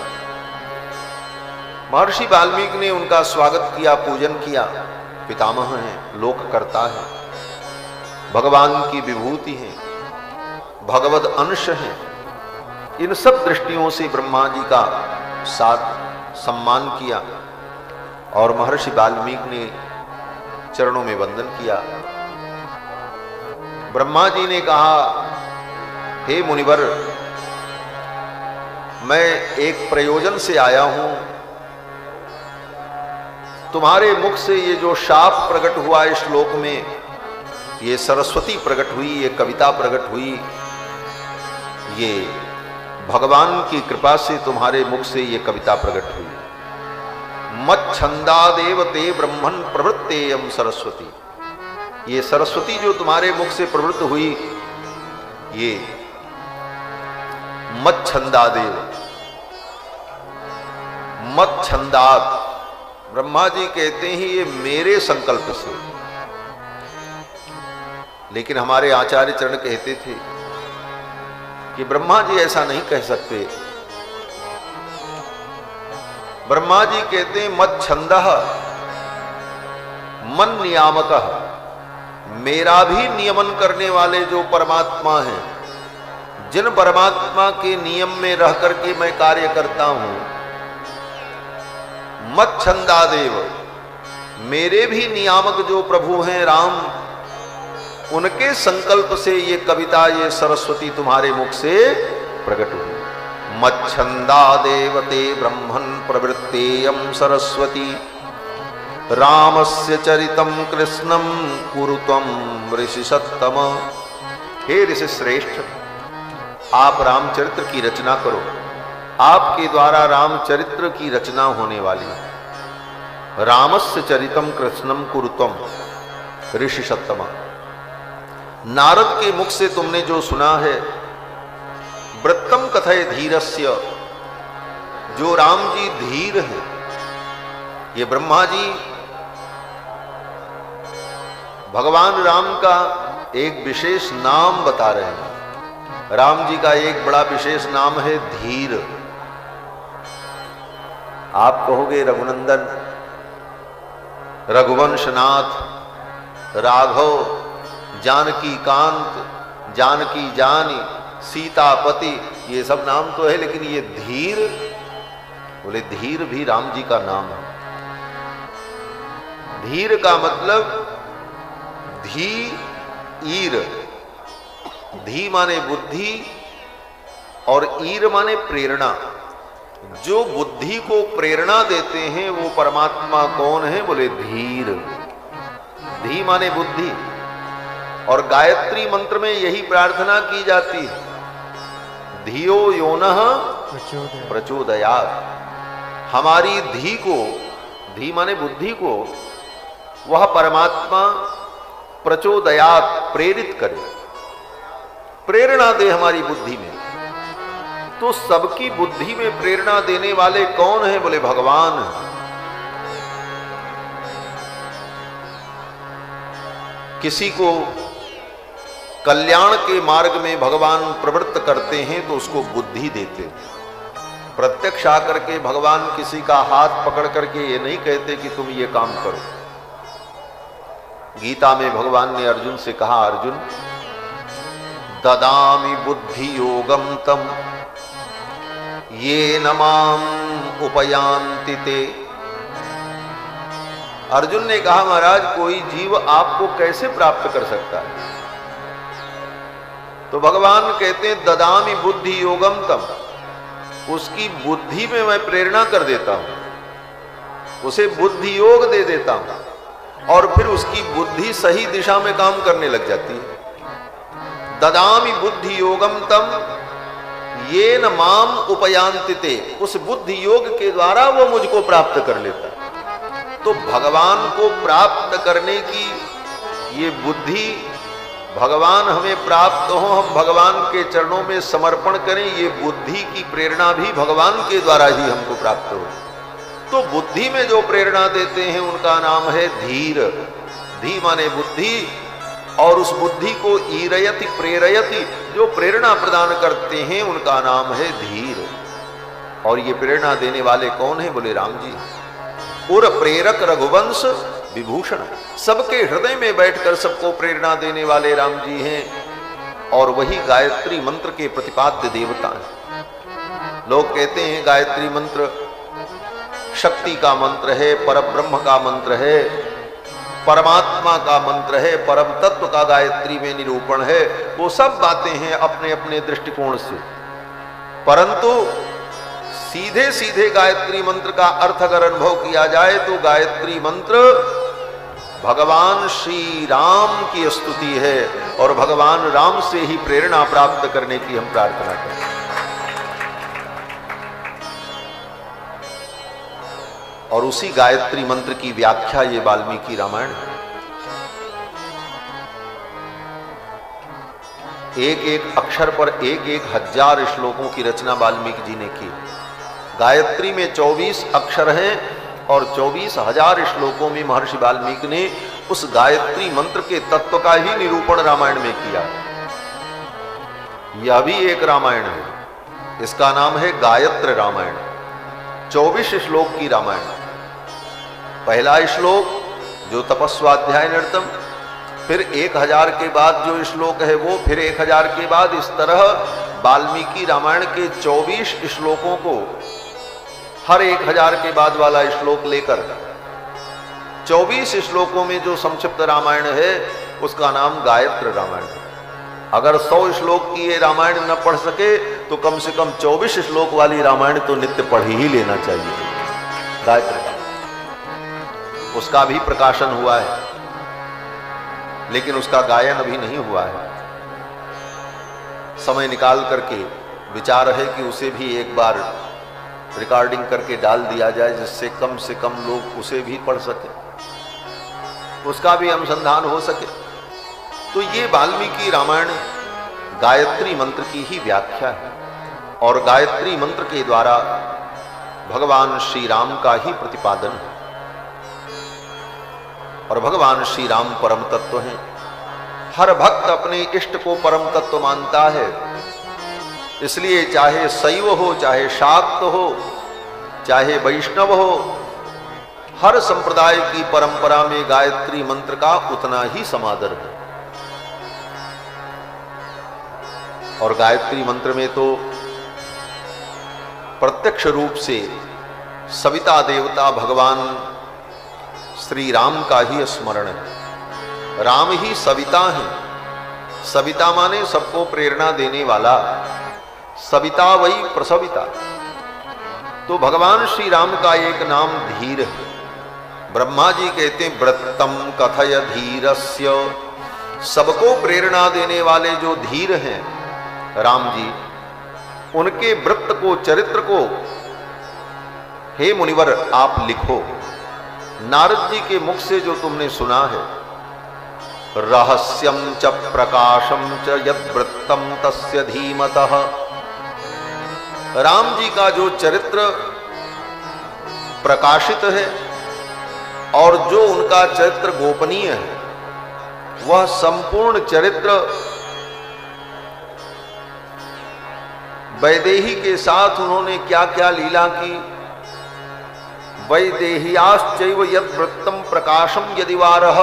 महर्षि वाल्मीकि ने उनका स्वागत किया, पूजन किया। पितामह हैं, लोककर्ता है, भगवान की विभूति है, भगवद अंश है। इन सब दृष्टियों से ब्रह्मा जी का साथ सम्मान किया और महर्षि वाल्मीकि ने चरणों में वंदन किया। ब्रह्मा जी ने कहा, हे मुनिवर, मैं एक प्रयोजन से आया हूं। तुम्हारे मुख से ये जो शाप प्रकट हुआ इस श्लोक में, ये सरस्वती प्रकट हुई, ये कविता प्रकट हुई, ये भगवान की कृपा से तुम्हारे मुख से ये कविता प्रकट हुई। मच्छंदादेव ते ब्रह्मन् प्रवृत्तेयम सरस्वती। ये सरस्वती जो तुम्हारे मुख से प्रवृत्त हुई, ये मच्छंदादेव, मच्छंदात, ब्रह्मा जी कहते हैं ये मेरे संकल्प से। लेकिन हमारे आचार्य चरण कहते थे कि ब्रह्मा जी ऐसा नहीं कह सकते। ब्रह्मा जी कहते हैं मच्छंदः मन नियामकः, मेरा भी नियमन करने वाले जो परमात्मा हैं, जिन परमात्मा के नियम में रह करके मैं कार्य करता हूं, मच्छंदादेव, मेरे भी नियामक जो प्रभु हैं राम, उनके संकल्प से ये कविता, ये सरस्वती तुम्हारे मुख से प्रकट हुई। मच्छंदादेव ते ब्रह्मन् प्रवृत्तेयम सरस्वती, रामस्य चरितम कृष्णम कुरु त्वं ऋषि सत्तम। हे ऋषि श्रेष्ठ, आप रामचरित्र की रचना करो। आपके द्वारा रामचरित्र की रचना होने वाली है। रामस्य चरितम कृष्णम कुरु त्वं ऋषि सत्तम। नारद के मुख से तुमने जो सुना है, वृत्तम कथय धीरस्य, जो राम जी धीर है। ये ब्रह्मा जी भगवान राम का एक विशेष नाम बता रहे हैं। राम जी का एक बड़ा विशेष नाम है धीर। आप कहोगे रघुनंदन, रघुवंशनाथ, राघव, जानकी कांत, जानकी जानी, सीतापति, ये सब नाम तो है, लेकिन ये धीर, बोले धीर भी राम जी का नाम है। धीर का मतलब धी ईर, धी माने बुद्धि और ईर माने प्रेरणा। जो बुद्धि को प्रेरणा देते हैं वो परमात्मा कौन है? बोले धीर। धी माने बुद्धि। और गायत्री मंत्र में यही प्रार्थना की जाती है, धियो योनः प्रचोदयात्। हमारी धी को, धी माने बुद्धि को, वह परमात्मा प्रचोदयात्, प्रेरित करे, प्रेरणा दे हमारी बुद्धि में। तो सबकी बुद्धि में प्रेरणा देने वाले कौन है? बोले भगवान। किसी को कल्याण के मार्ग में भगवान प्रवृत्त करते हैं तो उसको बुद्धि देते हैं। प्रत्यक्ष आकर के भगवान किसी का हाथ पकड़ करके ये नहीं कहते कि तुम ये काम करो। गीता में भगवान ने अर्जुन से कहा, अर्जुन ददामि बुद्धि योगम तम ये न माम उपयान्ति ते। अर्जुन ने कहा, महाराज कोई जीव आपको कैसे प्राप्त कर सकता है? तो भगवान कहते हैं ददामि बुद्धि योगम तम, उसकी बुद्धि में मैं प्रेरणा कर देता हूं, उसे बुद्धि योग दे देता हूं और फिर उसकी बुद्धि सही दिशा में काम करने लग जाती है। ददामि बुद्धि योगम तम ये न माम उपयान्ति ते, उस बुद्धि योग के द्वारा वो मुझको प्राप्त कर लेता है। तो भगवान को प्राप्त करने की ये बुद्धि, भगवान हमें प्राप्त हो, हम भगवान के चरणों में समर्पण करें, ये बुद्धि की प्रेरणा भी भगवान के द्वारा ही हमको प्राप्त हो। तो बुद्धि में जो प्रेरणा देते हैं उनका नाम है धीर। धी माने बुद्धि, और उस बुद्धि को ईरयति प्रेरयति, जो प्रेरणा प्रदान करते हैं उनका नाम है धीर। और ये प्रेरणा देने वाले कौन है? बोले राम जी। उर प्रेरक रघुवंश विभूषण, सबके हृदय में बैठकर सबको प्रेरणा देने वाले राम जी हैं, और वही गायत्री मंत्र के प्रतिपाद्य देवता हैं। लोग कहते हैं गायत्री मंत्र शक्ति का मंत्र है, परब्रह्म का मंत्र है, परमात्मा का मंत्र है, परम तत्व का गायत्री में निरूपण है। वो सब बातें हैं अपने अपने दृष्टिकोण से, परंतु सीधे सीधे गायत्री मंत्र का अर्थ अगर अनुभव किया जाए तो गायत्री मंत्र भगवान श्री राम की स्तुति है, और भगवान राम से ही प्रेरणा प्राप्त करने की हम प्रार्थना करें। और उसी गायत्री मंत्र की व्याख्या ये वाल्मीकि रामायण है। एक एक अक्षर पर एक एक हजार श्लोकों की रचना वाल्मीकि जी ने की। गायत्री में 24 अक्षर हैं और 24,000 श्लोकों में महर्षि वाल्मीकि ने उस गायत्री मंत्र के तत्व का ही निरूपण रामायण में किया। यह भी एक रामायण है, इसका नाम है गायत्र रामायण। 24 श्लोक की रामायण। पहला श्लोक जो तपस्वाध्याय नृतम, फिर 1000 के बाद जो श्लोक है वो, फिर 1000 के बाद, इस तरह वाल्मीकि रामायण के 24 श्लोकों को हर 1000 के बाद वाला श्लोक लेकर 24 श्लोकों में जो संक्षिप्त रामायण है उसका नाम गायत्र रामायण है। अगर 100 श्लोक की ये रामायण न पढ़ सके तो कम से कम 24 श्लोक वाली रामायण तो नित्य पढ़ ही लेना चाहिए। गायत्र उसका भी प्रकाशन हुआ है, लेकिन उसका गायन अभी नहीं हुआ है। समय निकाल करके विचार है कि उसे भी एक बार रिकॉर्डिंग करके डाल दिया जाए, जिससे कम से कम लोग उसे भी पढ़ सके, उसका भी अनुसंधान हो सके। तो ये वाल्मीकि रामायण गायत्री मंत्र की ही व्याख्या है, और गायत्री मंत्र के द्वारा भगवान श्री राम का ही प्रतिपादन है। और भगवान श्री राम परम तत्व हैं। हर भक्त अपने इष्ट को परम तत्व मानता है, इसलिए चाहे शैव हो, चाहे शाक्त हो, चाहे वैष्णव हो, हर संप्रदाय की परंपरा में गायत्री मंत्र का उतना ही समादर है। और गायत्री मंत्र में तो प्रत्यक्ष रूप से सविता देवता भगवान श्री राम का ही स्मरण है। राम ही सविता है। सविता माने सबको प्रेरणा देने वाला, सविता वही प्रसविता। तो भगवान श्री राम का एक नाम धीर है। ब्रह्मा जी कहते हैं व्रतम कथय धीरस्य, सबको प्रेरणा देने वाले जो धीर हैं राम जी, उनके व्रत को, चरित्र को हे मुनिवर आप लिखो। नारद जी के मुख से जो तुमने सुना है, रहस्यम च प्रकाशम च यद वृत्तम तस्य धीमतः, राम जी का जो चरित्र प्रकाशित है और जो उनका चरित्र गोपनीय है, वह संपूर्ण चरित्र वैदेही के साथ उन्होंने क्या क्या लीला की, वैदेह्याश्चैव यद वृत्तम प्रकाशम यदि वारः,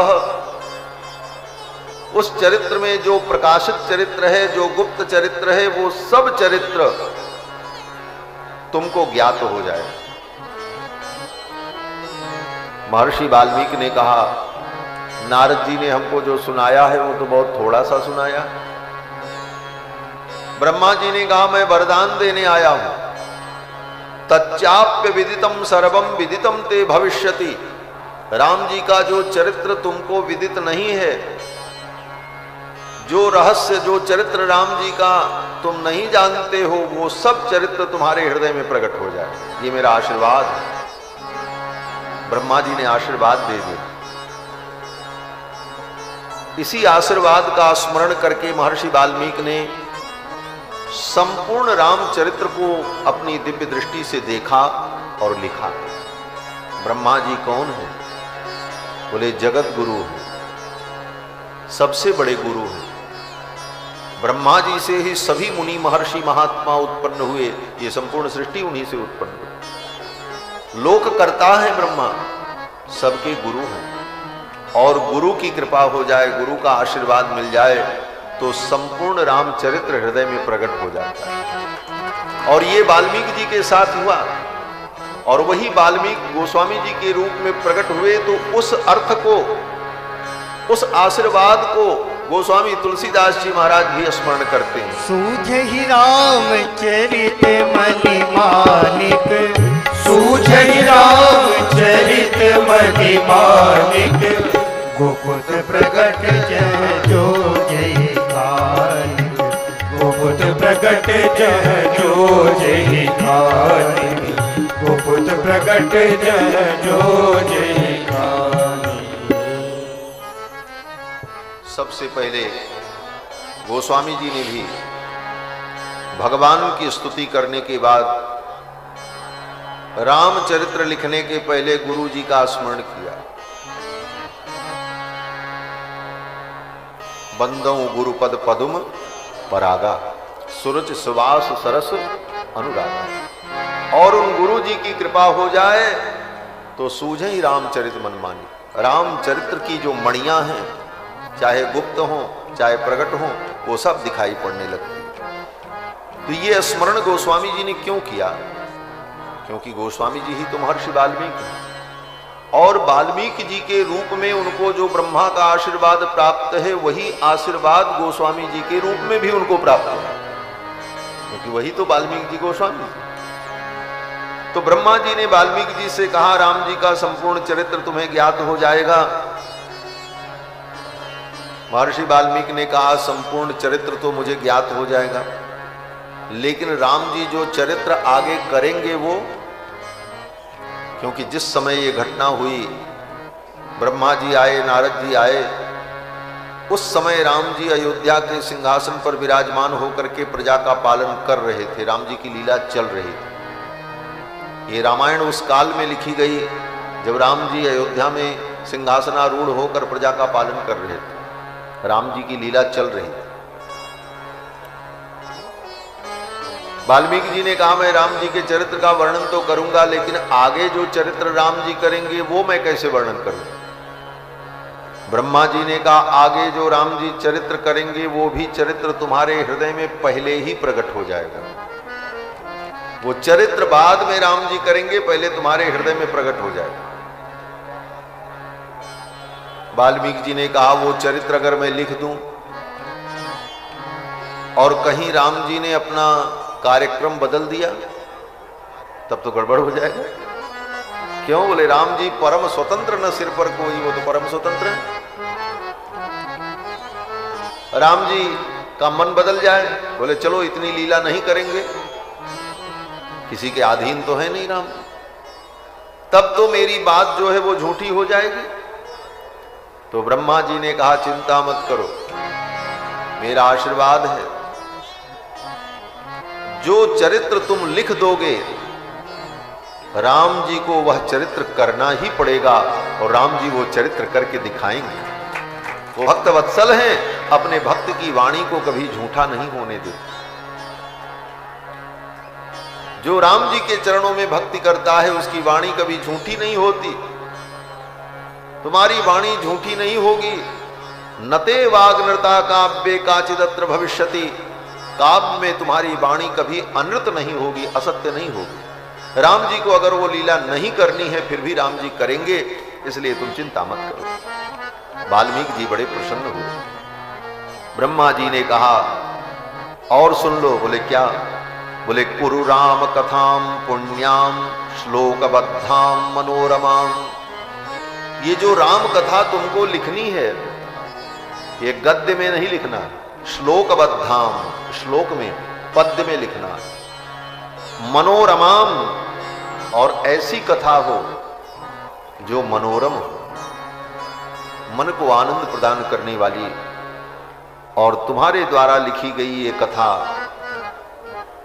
उस चरित्र में जो प्रकाशित चरित्र है, जो गुप्त चरित्र है, वो सब चरित्र तुमको ज्ञात हो जाए। महर्षि वाल्मीकि ने कहा नारद जी ने हमको जो सुनाया है वो तो बहुत थोड़ा सा सुनाया। ब्रह्मा जी ने कहा मैं वरदान देने आया हूं, तच्चाप्य विदितम सर्वम विदितम ते भविष्यति। राम जी का जो चरित्र तुमको विदित नहीं है, जो रहस्य, जो चरित्र राम जी का तुम नहीं जानते हो, वो सब चरित्र तुम्हारे हृदय में प्रकट हो जाए। ये मेरा आशीर्वाद है। ब्रह्मा जी ने आशीर्वाद दे दिया। इसी आशीर्वाद का स्मरण करके महर्षि वाल्मीकि ने संपूर्ण रामचरित्र को अपनी दिव्य दृष्टि से देखा और लिखा। ब्रह्मा जी कौन है? बोले जगत गुरु है, सबसे बड़े गुरु हैं। ब्रह्मा जी से ही सभी मुनि महर्षि महात्मा उत्पन्न हुए, ये संपूर्ण सृष्टि उन्हीं से उत्पन्न हुई। लोक करता है ब्रह्मा, सबके गुरु हैं, और गुरु की कृपा हो जाए, गुरु का आशीर्वाद मिल जाए तो संपूर्ण रामचरित्र हृदय में प्रकट हो जाता है। और ये वाल्मीकि जी के साथ हुआ, और वही वाल्मीकि गोस्वामी जी के रूप में प्रकट हुए, तो उस अर्थ को, उस आशीर्वाद को गोस्वामी तुलसीदास जी महाराज भी स्मरण करते हैं। सूझ ही रामचरित मणि मानिक, सूझ ही रामचरित मणि मानिक, गोकुत प्रगट जय जो जय कानिक, गोपुत प्रगट जय जो जय कानिक, गोपुत प्रगट जय जो जय कानिक। सबसे पहले गोस्वामी जी ने भी भगवान की स्तुति करने के बाद रामचरित्र लिखने के पहले गुरु जी का स्मरण किया। बंदौ गुरुपद पदुम परागा, सूरज सुवास सरस अनुरागा। और उन गुरु जी की कृपा हो जाए तो सूझे ही रामचरित मनमानी। रामचरित्र की जो मणियां हैं, चाहे गुप्त हो चाहे प्रकट हो, वो सब दिखाई पड़ने लगती। तो ये स्मरण गोस्वामी जी ने क्यों किया? क्योंकि गोस्वामी जी ही तो महर्षि वाल्मीकि हैं, और वाल्मीकि जी के रूप में उनको जो ब्रह्मा का आशीर्वाद प्राप्त है, वही आशीर्वाद गोस्वामी जी के रूप में भी उनको प्राप्त है, क्योंकि वही तो वाल्मीकि जी गोस्वामी जी। तो ब्रह्मा जी ने वाल्मीकि जी से कहा, राम जी का संपूर्ण चरित्र तुम्हें ज्ञात हो जाएगा। महर्षि वाल्मीकि ने कहा, संपूर्ण चरित्र तो मुझे ज्ञात हो जाएगा, लेकिन राम जी जो चरित्र आगे करेंगे वो, क्योंकि जिस समय ये घटना हुई, ब्रह्मा जी आए, नारद जी आए, उस समय राम जी अयोध्या के सिंहासन पर विराजमान होकर के प्रजा का पालन कर रहे थे। राम जी की लीला चल रही थी। ये रामायण उस काल में लिखी गई जब राम जी अयोध्या में सिंहासनारूढ़ होकर प्रजा का पालन कर रहे थे, राम जी की लीला चल रही थी। वाल्मीकि जी ने कहा, मैं राम जी के चरित्र का वर्णन तो करूंगा, लेकिन आगे जो चरित्र राम जी करेंगे वो मैं कैसे वर्णन करूं? ब्रह्मा जी ने कहा, आगे जो राम जी चरित्र करेंगे वो भी चरित्र तुम्हारे हृदय में पहले ही प्रकट हो जाएगा। वो चरित्र बाद में राम जी करेंगे, पहले तुम्हारे हृदय में प्रकट हो जाएगा। वाल्मीकि जी ने कहा, वो चरित्र अगर मैं लिख दूं और कहीं राम जी ने अपना कार्यक्रम बदल दिया, तब तो गड़बड़ हो जाएगा। क्यों? बोले, राम जी परम स्वतंत्र, न सिर पर कोई, वो तो परम स्वतंत्र है। राम जी का मन बदल जाए, बोले चलो इतनी लीला नहीं करेंगे, किसी के अधीन तो है नहीं राम, तब तो मेरी बात जो है वो झूठी हो जाएगी। तो ब्रह्मा जी ने कहा, चिंता मत करो, मेरा आशीर्वाद है, जो चरित्र तुम लिख दोगे राम जी को वह चरित्र करना ही पड़ेगा, और राम जी वो चरित्र करके दिखाएंगे। वो भक्त वत्सल हैं, अपने भक्त की वाणी को कभी झूठा नहीं होने देते। जो राम जी के चरणों में भक्ति करता है उसकी वाणी कभी झूठी नहीं होती। तुम्हारी वाणी झूठी नहीं होगी। नते वाग्नृता काव्ये काचिदत्र भविष्यति, काव्य में तुम्हारी वाणी कभी अनृत नहीं होगी, असत्य नहीं होगी। राम जी को अगर वो लीला नहीं करनी है फिर भी राम जी करेंगे, इसलिए तुम चिंता मत करो। वाल्मीकि जी बड़े प्रसन्न हुए। ब्रह्मा जी ने कहा, और सुन लो। बोले क्या? बोले, कुरु राम कथाम पुण्याम श्लोकबद्धाम मनोरमाम। ये जो राम कथा तुमको लिखनी है, ये गद्य में नहीं लिखना, श्लोकबद्धाम, श्लोक में, पद्य में लिखना। मनोरमाम, और ऐसी कथा हो जो मनोरम हो, मन को आनंद प्रदान करने वाली। और तुम्हारे द्वारा लिखी गई ये कथा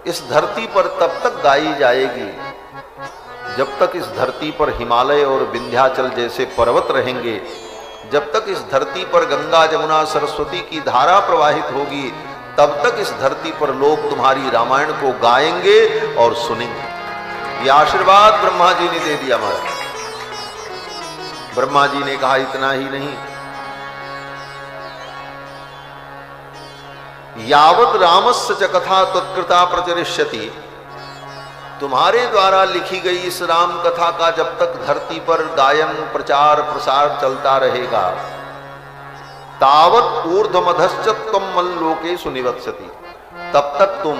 इस धरती पर तब तक गाई जाएगी जब तक इस धरती पर हिमालय और विंध्याचल जैसे पर्वत रहेंगे, जब तक इस धरती पर गंगा जमुना सरस्वती की धारा प्रवाहित होगी, तब तक इस धरती पर लोग तुम्हारी रामायण को गाएंगे और सुनेंगे। ये आशीर्वाद ब्रह्मा जी ने दे दिया महाराज। ब्रह्मा जी ने कहा इतना ही नहीं, यावत रामस्य च कथा तत्कृता प्रचरिष्यति, तुम्हारे द्वारा लिखी गई इस राम कथा का जब तक धरती पर गायन प्रचार प्रसार चलता रहेगा, तावत ऊर्ध्वमधश्च त्वं मल्लोके सुनिवत्सति, तब तक तुम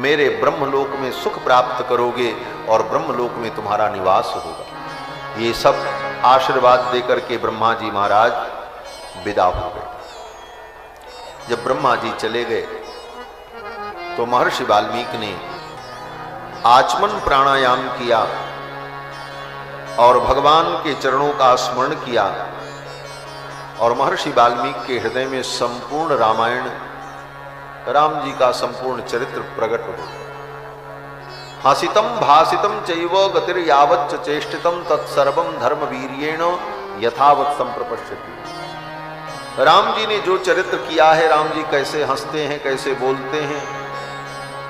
मेरे ब्रह्मलोक में सुख प्राप्त करोगे और ब्रह्मलोक में तुम्हारा निवास होगा। ये सब आशीर्वाद देकर के ब्रह्मा जी महाराज विदा हो गए। जब ब्रह्मा जी चले गए तो महर्षि वाल्मीकि ने आचमन प्राणायाम किया और भगवान के चरणों का स्मरण किया और महर्षि वाल्मीकि के हृदय में संपूर्ण रामायण, राम जी का संपूर्ण चरित्र प्रकट हो गया। हसितम भासितम चैव गतिर यावच्च चेष्टितम तत्सर्वम धर्म वीर्येण यथावत संप्रपश्यति। राम जी ने जो चरित्र किया है, राम जी कैसे हंसते हैं, कैसे बोलते हैं,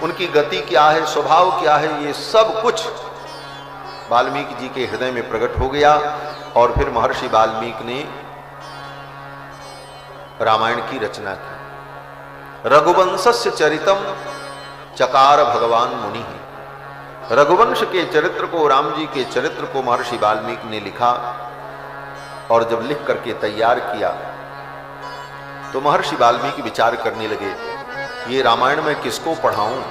उनकी गति क्या है, स्वभाव क्या है, ये सब कुछ वाल्मीकि जी के हृदय में प्रकट हो गया। और फिर महर्षि वाल्मीकि ने रामायण की रचना की। रघुवंशस्य चरितम चकार भगवान मुनि। रघुवंश के चरित्र को, राम जी के चरित्र को महर्षि वाल्मीकि ने लिखा और जब लिख करके तैयार किया तो महर्षि वाल्मीकि विचार करने लगे, ये रामायण मैं किसको पढ़ाऊं,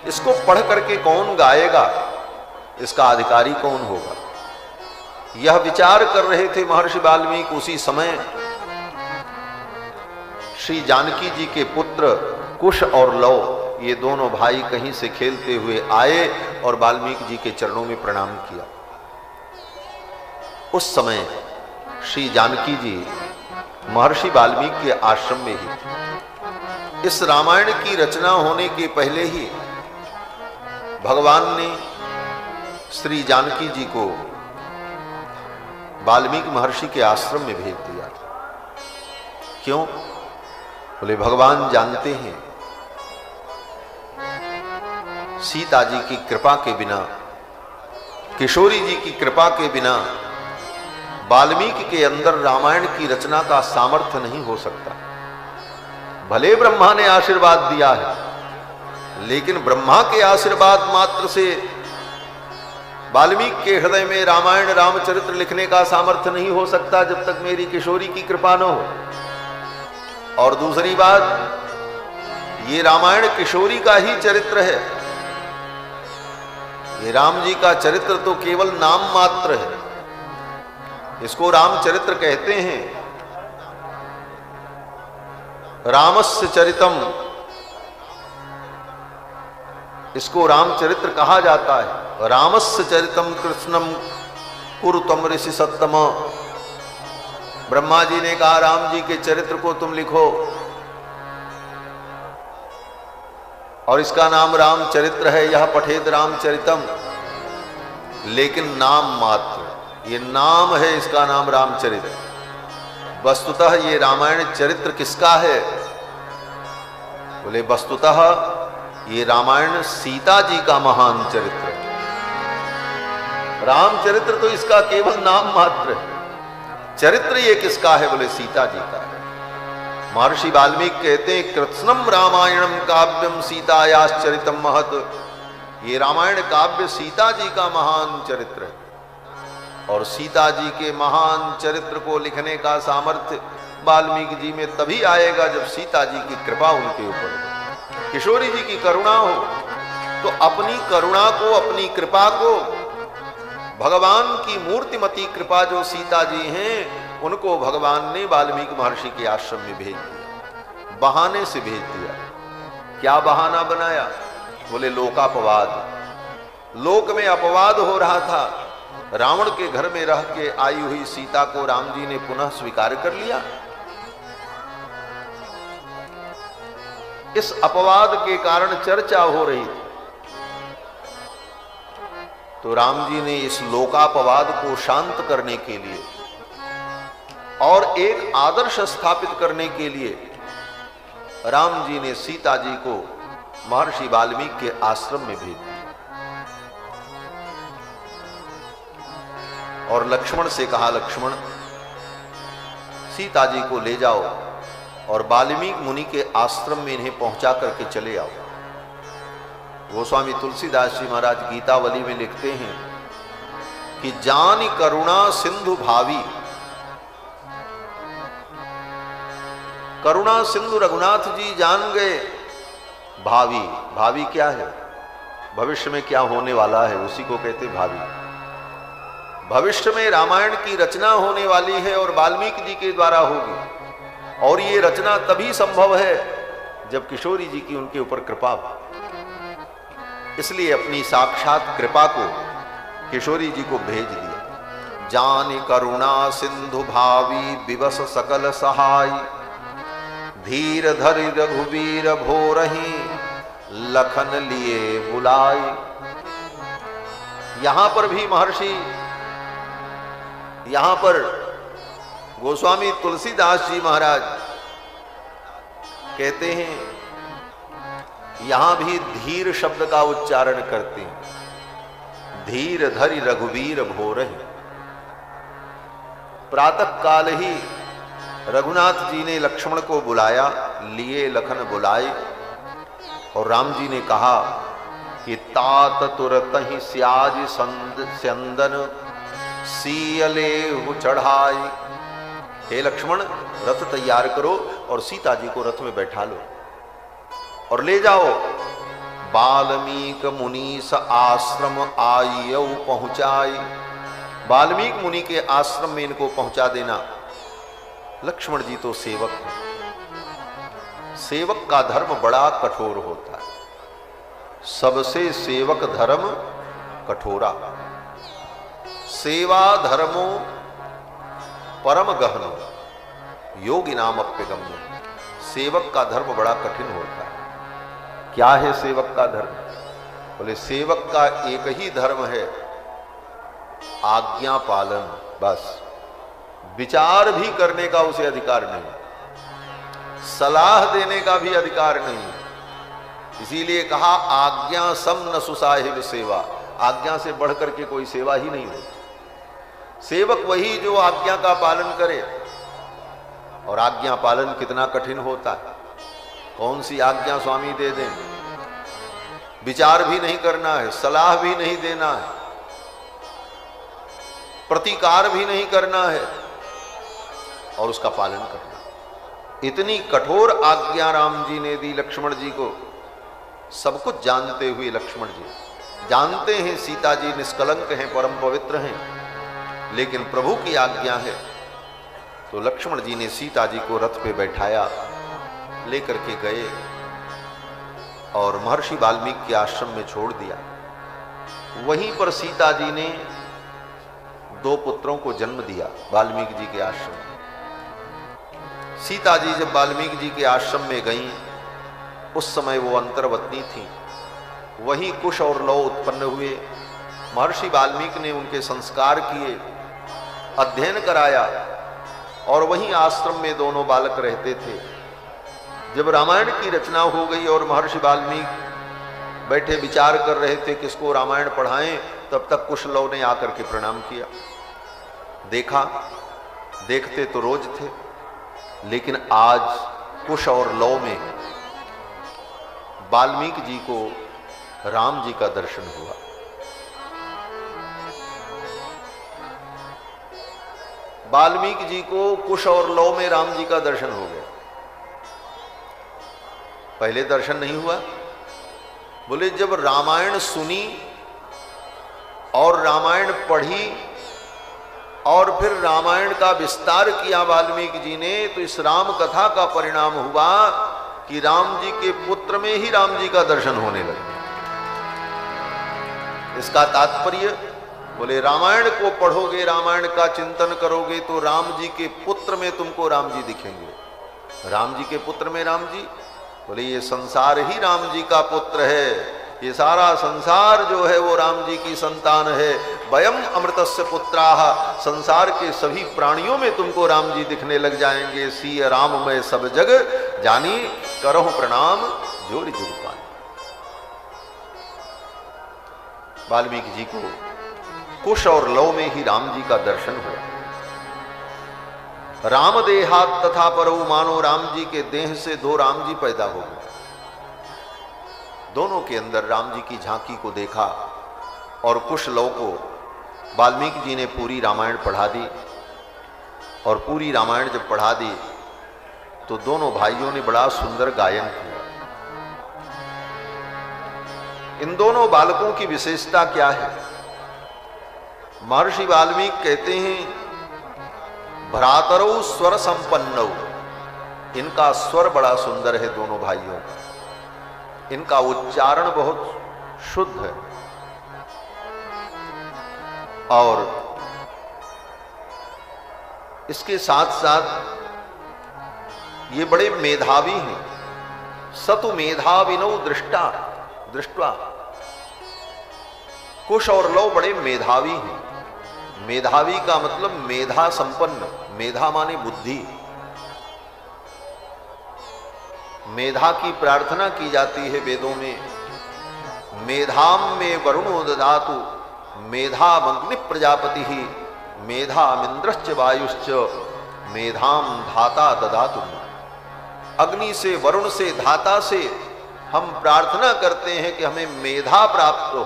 इसको पढ़ करके कौन गाएगा, इसका अधिकारी कौन होगा। यह विचार कर रहे थे महर्षि वाल्मीकि। उसी समय श्री जानकी जी के पुत्र कुश और लव, ये दोनों भाई कहीं से खेलते हुए आए और वाल्मीकि जी के चरणों में प्रणाम किया। उस समय श्री जानकी जी महर्षि वाल्मीकि के आश्रम में ही, इस रामायण की रचना होने के पहले ही भगवान ने श्री जानकी जी को वाल्मीकि महर्षि के आश्रम में भेज दिया। क्यों? बोले भगवान जानते हैं सीता जी की कृपा के बिना, किशोरी जी की कृपा के बिना वाल्मीकि के अंदर रामायण की रचना का सामर्थ्य नहीं हो सकता। भले ब्रह्मा ने आशीर्वाद दिया है, लेकिन ब्रह्मा के आशीर्वाद मात्र से वाल्मीकि के हृदय में रामायण रामचरित्र लिखने का सामर्थ्य नहीं हो सकता जब तक मेरी किशोरी की कृपा न हो। और दूसरी बात, ये रामायण किशोरी का ही चरित्र है, ये राम जी का चरित्र तो केवल नाम मात्र है। इसको रामचरित्र कहते हैं। रामस्य चरितम, इसको रामचरित्र कहा जाता है। रामस्य चरितम कृष्णम कुरुतम ऋषि सत्तम। ब्रह्मा जी ने कहा राम जी के चरित्र को तुम लिखो और इसका नाम रामचरित्र है, यह पठेद रामचरितम। लेकिन नाम मात्र, ये नाम है, इसका नाम रामचरित्र। वस्तुतः ये रामायण चरित्र किसका है? बोले वस्तुतः ये रामायण सीता जी का महान चरित्र है। रामचरित्र तो इसका केवल नाम मात्र है, चरित्र ये किसका है? बोले सीता जी का है। महर्षि वाल्मीकि कहते हैं कृत्स्नम रामायणम काव्यम सीतायाश्चरितम महत। ये रामायण काव्य सीता जी का महान चरित्र है और सीता जी के महान चरित्र को लिखने का सामर्थ्य वाल्मीकि जी में तभी आएगा जब सीता जी की कृपा उनके ऊपर हो, किशोरी जी की करुणा हो। तो अपनी करुणा को, अपनी कृपा को, भगवान की मूर्तिमती कृपा जो सीता जी हैं, उनको भगवान ने वाल्मीकि महर्षि के आश्रम में भेज दिया, बहाने से भेज दिया। क्या बहाना बनाया? बोले लोकापवाद। लोक में अपवाद हो रहा था, रावण के घर में रह के आई हुई सीता को राम जी ने पुनः स्वीकार कर लिया। इस अपवाद के कारण चर्चा हो रही थी। तो राम जी ने इस लोकापवाद को शांत करने के लिए और एक आदर्श स्थापित करने के लिए राम जी ने सीता जी को महर्षि वाल्मीकि के आश्रम में भेज दिया और लक्ष्मण से कहा, लक्ष्मण सीता जी को ले जाओ और वाल्मीकि मुनि के आश्रम में इन्हें पहुंचा करके चले आओ। गोस्वामी तुलसीदास जी महाराज गीतावली में लिखते हैं कि जान करुणा सिंधु भावी, करुणा सिंधु रघुनाथ जी जान गए भावी। भावी क्या है? भविष्य में क्या होने वाला है उसी को कहते भावी। भविष्य में रामायण की रचना होने वाली है और वाल्मीकि जी के द्वारा होगी, और ये रचना तभी संभव है जब किशोरी जी की उनके ऊपर कृपा हो। इसलिए अपनी साक्षात कृपा को किशोरी जी को भेज दिया। जान करुणा सिंधु भावी विवश सकल सहाय, धीर धरि रघुवीर भोरहि लखन लिए बुलाई। यहां पर भी महर्षि, यहां पर गोस्वामी तुलसीदास जी महाराज कहते हैं, यहां भी धीर शब्द का उच्चारण करते हैं। धीर धरि रघुवीर भोरहि। प्रातः काल ही रघुनाथ जी ने लक्ष्मण को बुलाया, लिए लखन बुलाए, और राम जी ने कहा कि तात तुरत ही स्याज संदन सीयले चढ़ाई। हे लक्ष्मण, रथ तैयार करो और सीता जी को रथ में बैठा लो और ले जाओ। वाल्मीकि मुनीस आश्रम आयौ पहुंचाई। वाल्मीकि मुनि के आश्रम में इनको पहुंचा देना। लक्ष्मण जी तो सेवक हैं, सेवक का धर्म बड़ा कठोर होता है। सबसे सेवक धर्म कठोरा। सेवा धर्मो परम गहनो योगी नाम अप्यगम्य। सेवक का धर्म बड़ा कठिन होता है। क्या है सेवक का धर्म? बोले सेवक का एक ही धर्म है, आज्ञा पालन। बस विचार भी करने का उसे अधिकार नहीं, सलाह देने का भी अधिकार नहीं। इसीलिए कहा आज्ञा सम न सुसाहिब सेवा। आज्ञा से बढ़कर के कोई सेवा ही नहीं होती। सेवक वही जो आज्ञा का पालन करे। और आज्ञा पालन कितना कठिन होता है। कौन सी आज्ञा स्वामी दे दें? विचार भी नहीं करना है, सलाह भी नहीं देना है, प्रतिकार भी नहीं करना है और उसका पालन करना। इतनी कठोर आज्ञा राम जी ने दी लक्ष्मण जी को। सब कुछ जानते हुए लक्ष्मण जी जानते हैं सीता जी निष्कलंक हैं, परम पवित्र हैं, लेकिन प्रभु की आज्ञा है। तो लक्ष्मण जी ने सीता जी को रथ पे बैठाया, लेकर के गए और महर्षि वाल्मीकि के आश्रम में छोड़ दिया। वहीं पर सीता जी ने 2 पुत्रों को जन्म दिया वाल्मीकि जी के आश्रम में। सीता जी जब वाल्मीकि जी के आश्रम में गईं, उस समय वो अंतर्वतनी थी। वहीं कुश और लौ उत्पन्न हुए। महर्षि वाल्मीकि ने उनके संस्कार किए, अध्ययन कराया, और वहीं आश्रम में दोनों बालक रहते थे। जब रामायण की रचना हो गई और महर्षि वाल्मीकि बैठे विचार कर रहे थे किसको रामायण पढ़ाएं, तब तक कुश लौ ने आकर के प्रणाम किया। देखा, देखते तो रोज थे, लेकिन आज कुश और लौ में वाल्मीकि जी को राम जी का दर्शन हुआ। वाल्मीकि जी को कुश और लौ में राम जी का दर्शन हो गया। पहले दर्शन नहीं हुआ। बोले जब रामायण सुनी और रामायण पढ़ी और फिर रामायण का विस्तार किया वाल्मीकि जी ने, तो इस राम कथा का परिणाम हुआ कि राम जी के पुत्र में ही राम जी का दर्शन होने लगा। इसका तात्पर्य, बोले रामायण को पढ़ोगे, रामायण का चिंतन करोगे तो राम जी के पुत्र में तुमको राम जी दिखेंगे। राम जी के पुत्र में राम जी, बोले ये संसार ही राम जी का पुत्र है, ये सारा संसार जो है वो राम जी की संतान है। वयम अमृतस्य पुत्राः, संसार के सभी प्राणियों में तुमको राम जी दिखने लग जाएंगे। सिय राममय सब जग जानी, करहु प्रणाम जोड़ जुग पानी। वाल्मीकि जी को कुश और लव में ही राम जी का दर्शन हुआ। राम देहात तथा परऊ, मानो राम जी के देह से दो राम जी पैदा हो गए। दोनों के अंदर राम जी की झांकी को देखा और कुश लव को वाल्मीकि जी ने पूरी रामायण पढ़ा दी। और पूरी रामायण जब पढ़ा दी तो दोनों भाइयों ने बड़ा सुंदर गायन किया। इन दोनों बालकों की विशेषता क्या है? महर्षि वाल्मीकि कहते हैं भ्रातरौ स्वर संपन्नौ, इनका स्वर बड़ा सुंदर है दोनों भाइयों का, इनका उच्चारण बहुत शुद्ध है और इसके साथ साथ ये बड़े मेधावी हैं। सतु मेधाविनौ दृष्टा दृष्टवा, कुश और लव बड़े मेधावी हैं। मेधावी का मतलब मेधा संपन्न, मेधा माने बुद्धि। मेधा की प्रार्थना की जाती है वेदों में, मेधाम में वरुणो ददातु मेधामग्नि प्रजापति ही मेधामिंद्रश्च वायुश्च मेधाम धाता ददातु। अग्नि से, वरुण से, धाता से हम प्रार्थना करते हैं कि हमें मेधा प्राप्त हो।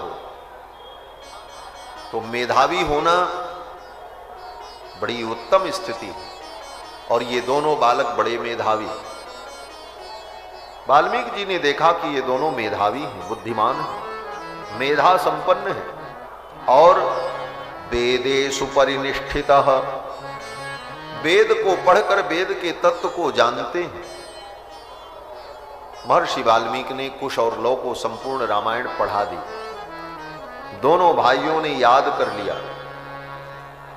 तो मेधावी होना बड़ी उत्तम स्थिति है और ये दोनों बालक बड़े मेधावी। वाल्मीकि जी ने देखा कि ये दोनों मेधावी हैं, बुद्धिमान हैं, मेधा संपन्न हैं और वेदेषु परिनिष्ठितः, वेद को पढ़कर वेद के तत्व को जानते हैं। महर्षि वाल्मीकि ने कुश और लव को संपूर्ण रामायण पढ़ा दी। दोनों भाइयों ने याद कर लिया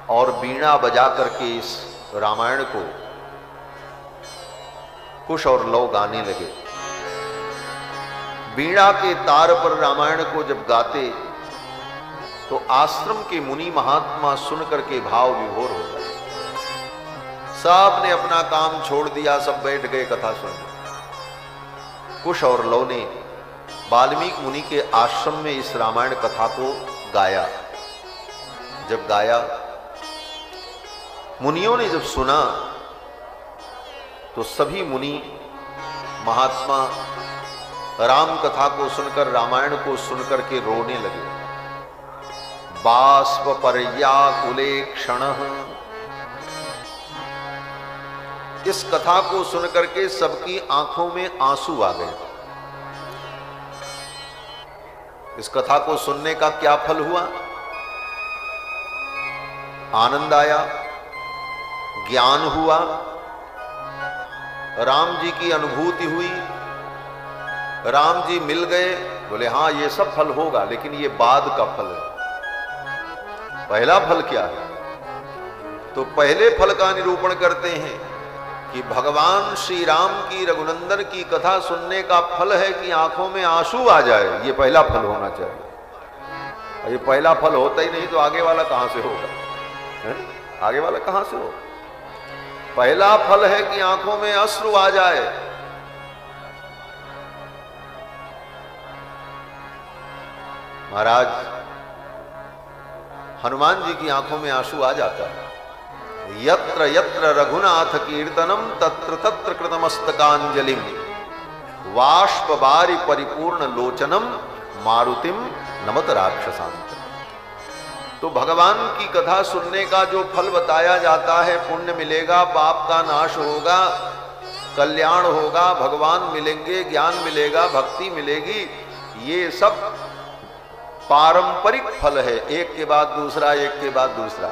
और बीणा बजा करके इस रामायण को कुश और लव गाने लगे। बीणा के तार पर रामायण को जब गाते तो आश्रम के मुनि महात्मा सुन करके भाव विभोर हो गए। सब ने अपना काम छोड़ दिया, सब बैठ गए कथा सुनने। कुश और लव ने वाल्मीकि मुनि के आश्रम में इस रामायण कथा को गाया। जब गाया, मुनियों ने जब सुना तो सभी मुनि महात्मा राम कथा को सुनकर, रामायण को सुनकर के रोने लगे। बाष्प पर्याकुले क्षणः, इस कथा को सुनकर के सबकी आंखों में आंसू आ गए। इस कथा को सुनने का क्या फल हुआ? आनंद आया, ज्ञान हुआ, राम जी की अनुभूति हुई, राम जी मिल गए। बोले हाँ ये सब फल होगा, लेकिन ये बाद का फल है। पहला फल क्या है? तो पहले फल का निरूपण करते हैं कि भगवान श्री राम की, रघुनंदन की कथा सुनने का फल है कि आंखों में आंसू आ जाए। ये पहला फल होना चाहिए। ये पहला फल होता ही नहीं तो आगे वाला कहां से होगा? है? आगे वाला कहां से होगा? पहला फल है कि आंखों में अश्रु आ जाए। महाराज हनुमान जी की आंखों में आंसू आ जाता है। यत्र यत्र रघुनाथ कीर्तनम तत्र तत्र कृतमस्तकांजलिम वाष्प बारी परिपूर्ण लोचनम मारुतिम नमत राक्षसांत। तो भगवान की कथा सुनने का जो फल बताया जाता है, पुण्य मिलेगा, पाप का नाश होगा, कल्याण होगा, भगवान मिलेंगे, ज्ञान मिलेगा, भक्ति मिलेगी, ये सब पारंपरिक फल है, एक के बाद दूसरा, एक के बाद दूसरा।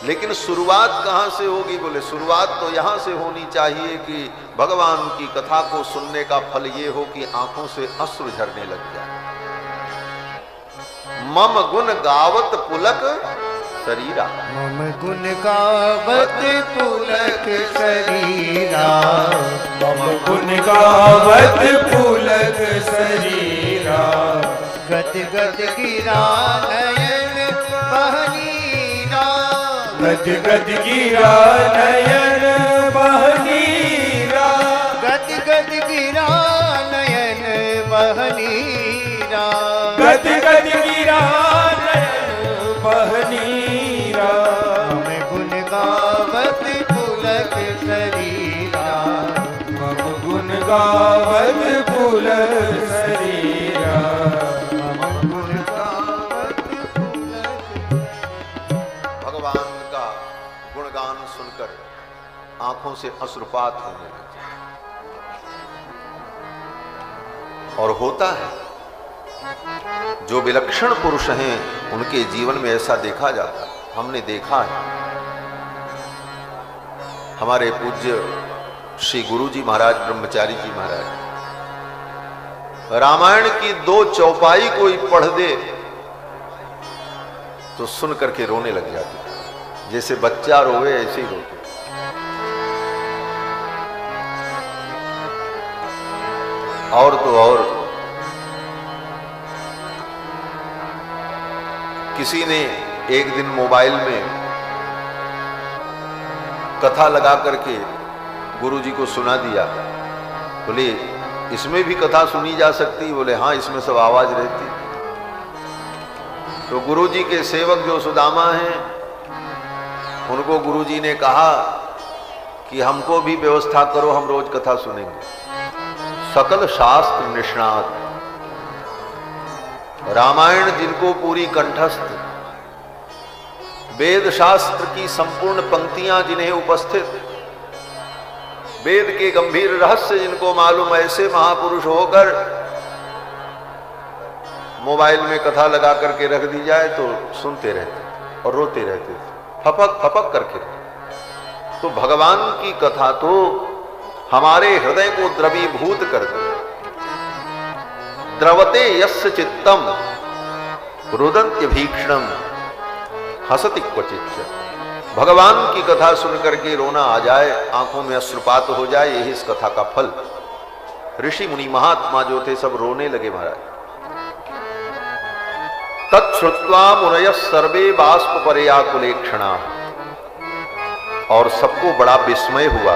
लेकिन शुरुआत कहां से होगी? बोले शुरुआत तो यहां से होनी चाहिए कि भगवान की कथा को सुनने का फल ये हो कि आंखों से अश्रु झरने लग जाए। मम गुण गावत पुलक शरीरा, मम गुण गावत पुलक शरीरा, मम गुण गावत पुलक शरीरा, गद गद गिरा नयन गद गद गिरा नयन बहनीरा, गद गद गिरा नयन बहनीरा, गद गद गिरा नयन बहनीरा। मम गुण गावत पुलक शरीरा, मम गुण गावत पुलक शरीरा, मम गुण गावत पुलक। भगवान का गुणगान सुनकर आंखों से अश्रुपात होने लगे। और होता है, जो विलक्षण पुरुष हैं उनके जीवन में ऐसा देखा जाता है। हमने देखा है, हमारे पूज्य श्री गुरु जी महाराज ब्रह्मचारी जी महाराज रामायण की 2 चौपाई कोई पढ़ दे तो सुन करके रोने लग जाते, जैसे बच्चा रोवे ऐसे ही रोते। और तो और किसी ने एक दिन मोबाइल में कथा लगा करके गुरुजी को सुना दिया। बोले इसमें भी कथा सुनी जा सकती? बोले हाँ, इसमें सब आवाज रहती। तो गुरुजी के सेवक जो सुदामा हैं उनको गुरुजी ने कहा कि हमको भी व्यवस्था करो, हम रोज कथा सुनेंगे। सकल शास्त्र निष्णात, रामायण जिनको पूरी कंठस्थ, वेद शास्त्र की संपूर्ण पंक्तियां जिन्हें उपस्थित, वेद के गंभीर रहस्य जिनको मालूम, ऐसे महापुरुष होकर मोबाइल में कथा लगा करके रख दी जाए तो सुनते रहते और रोते रहते थे, फपक फपक करके। तो भगवान की कथा तो हमारे हृदय को द्रवीभूत कर दे। द्रवते यस्य चित्तम रुदन्त्य भीक्षणम हसति क्वचित्। भगवान की कथा सुनकर के रोना आ जाए, आंखों में अश्रुपात हो जाए, यही इस कथा का फल। ऋषि मुनि महात्मा जो थे सब रोने लगे महाराज। तत्श्रुत्वा मुनयः सर्वे बाष्प परयाकुलेक्षणा, और सबको बड़ा विस्मय हुआ।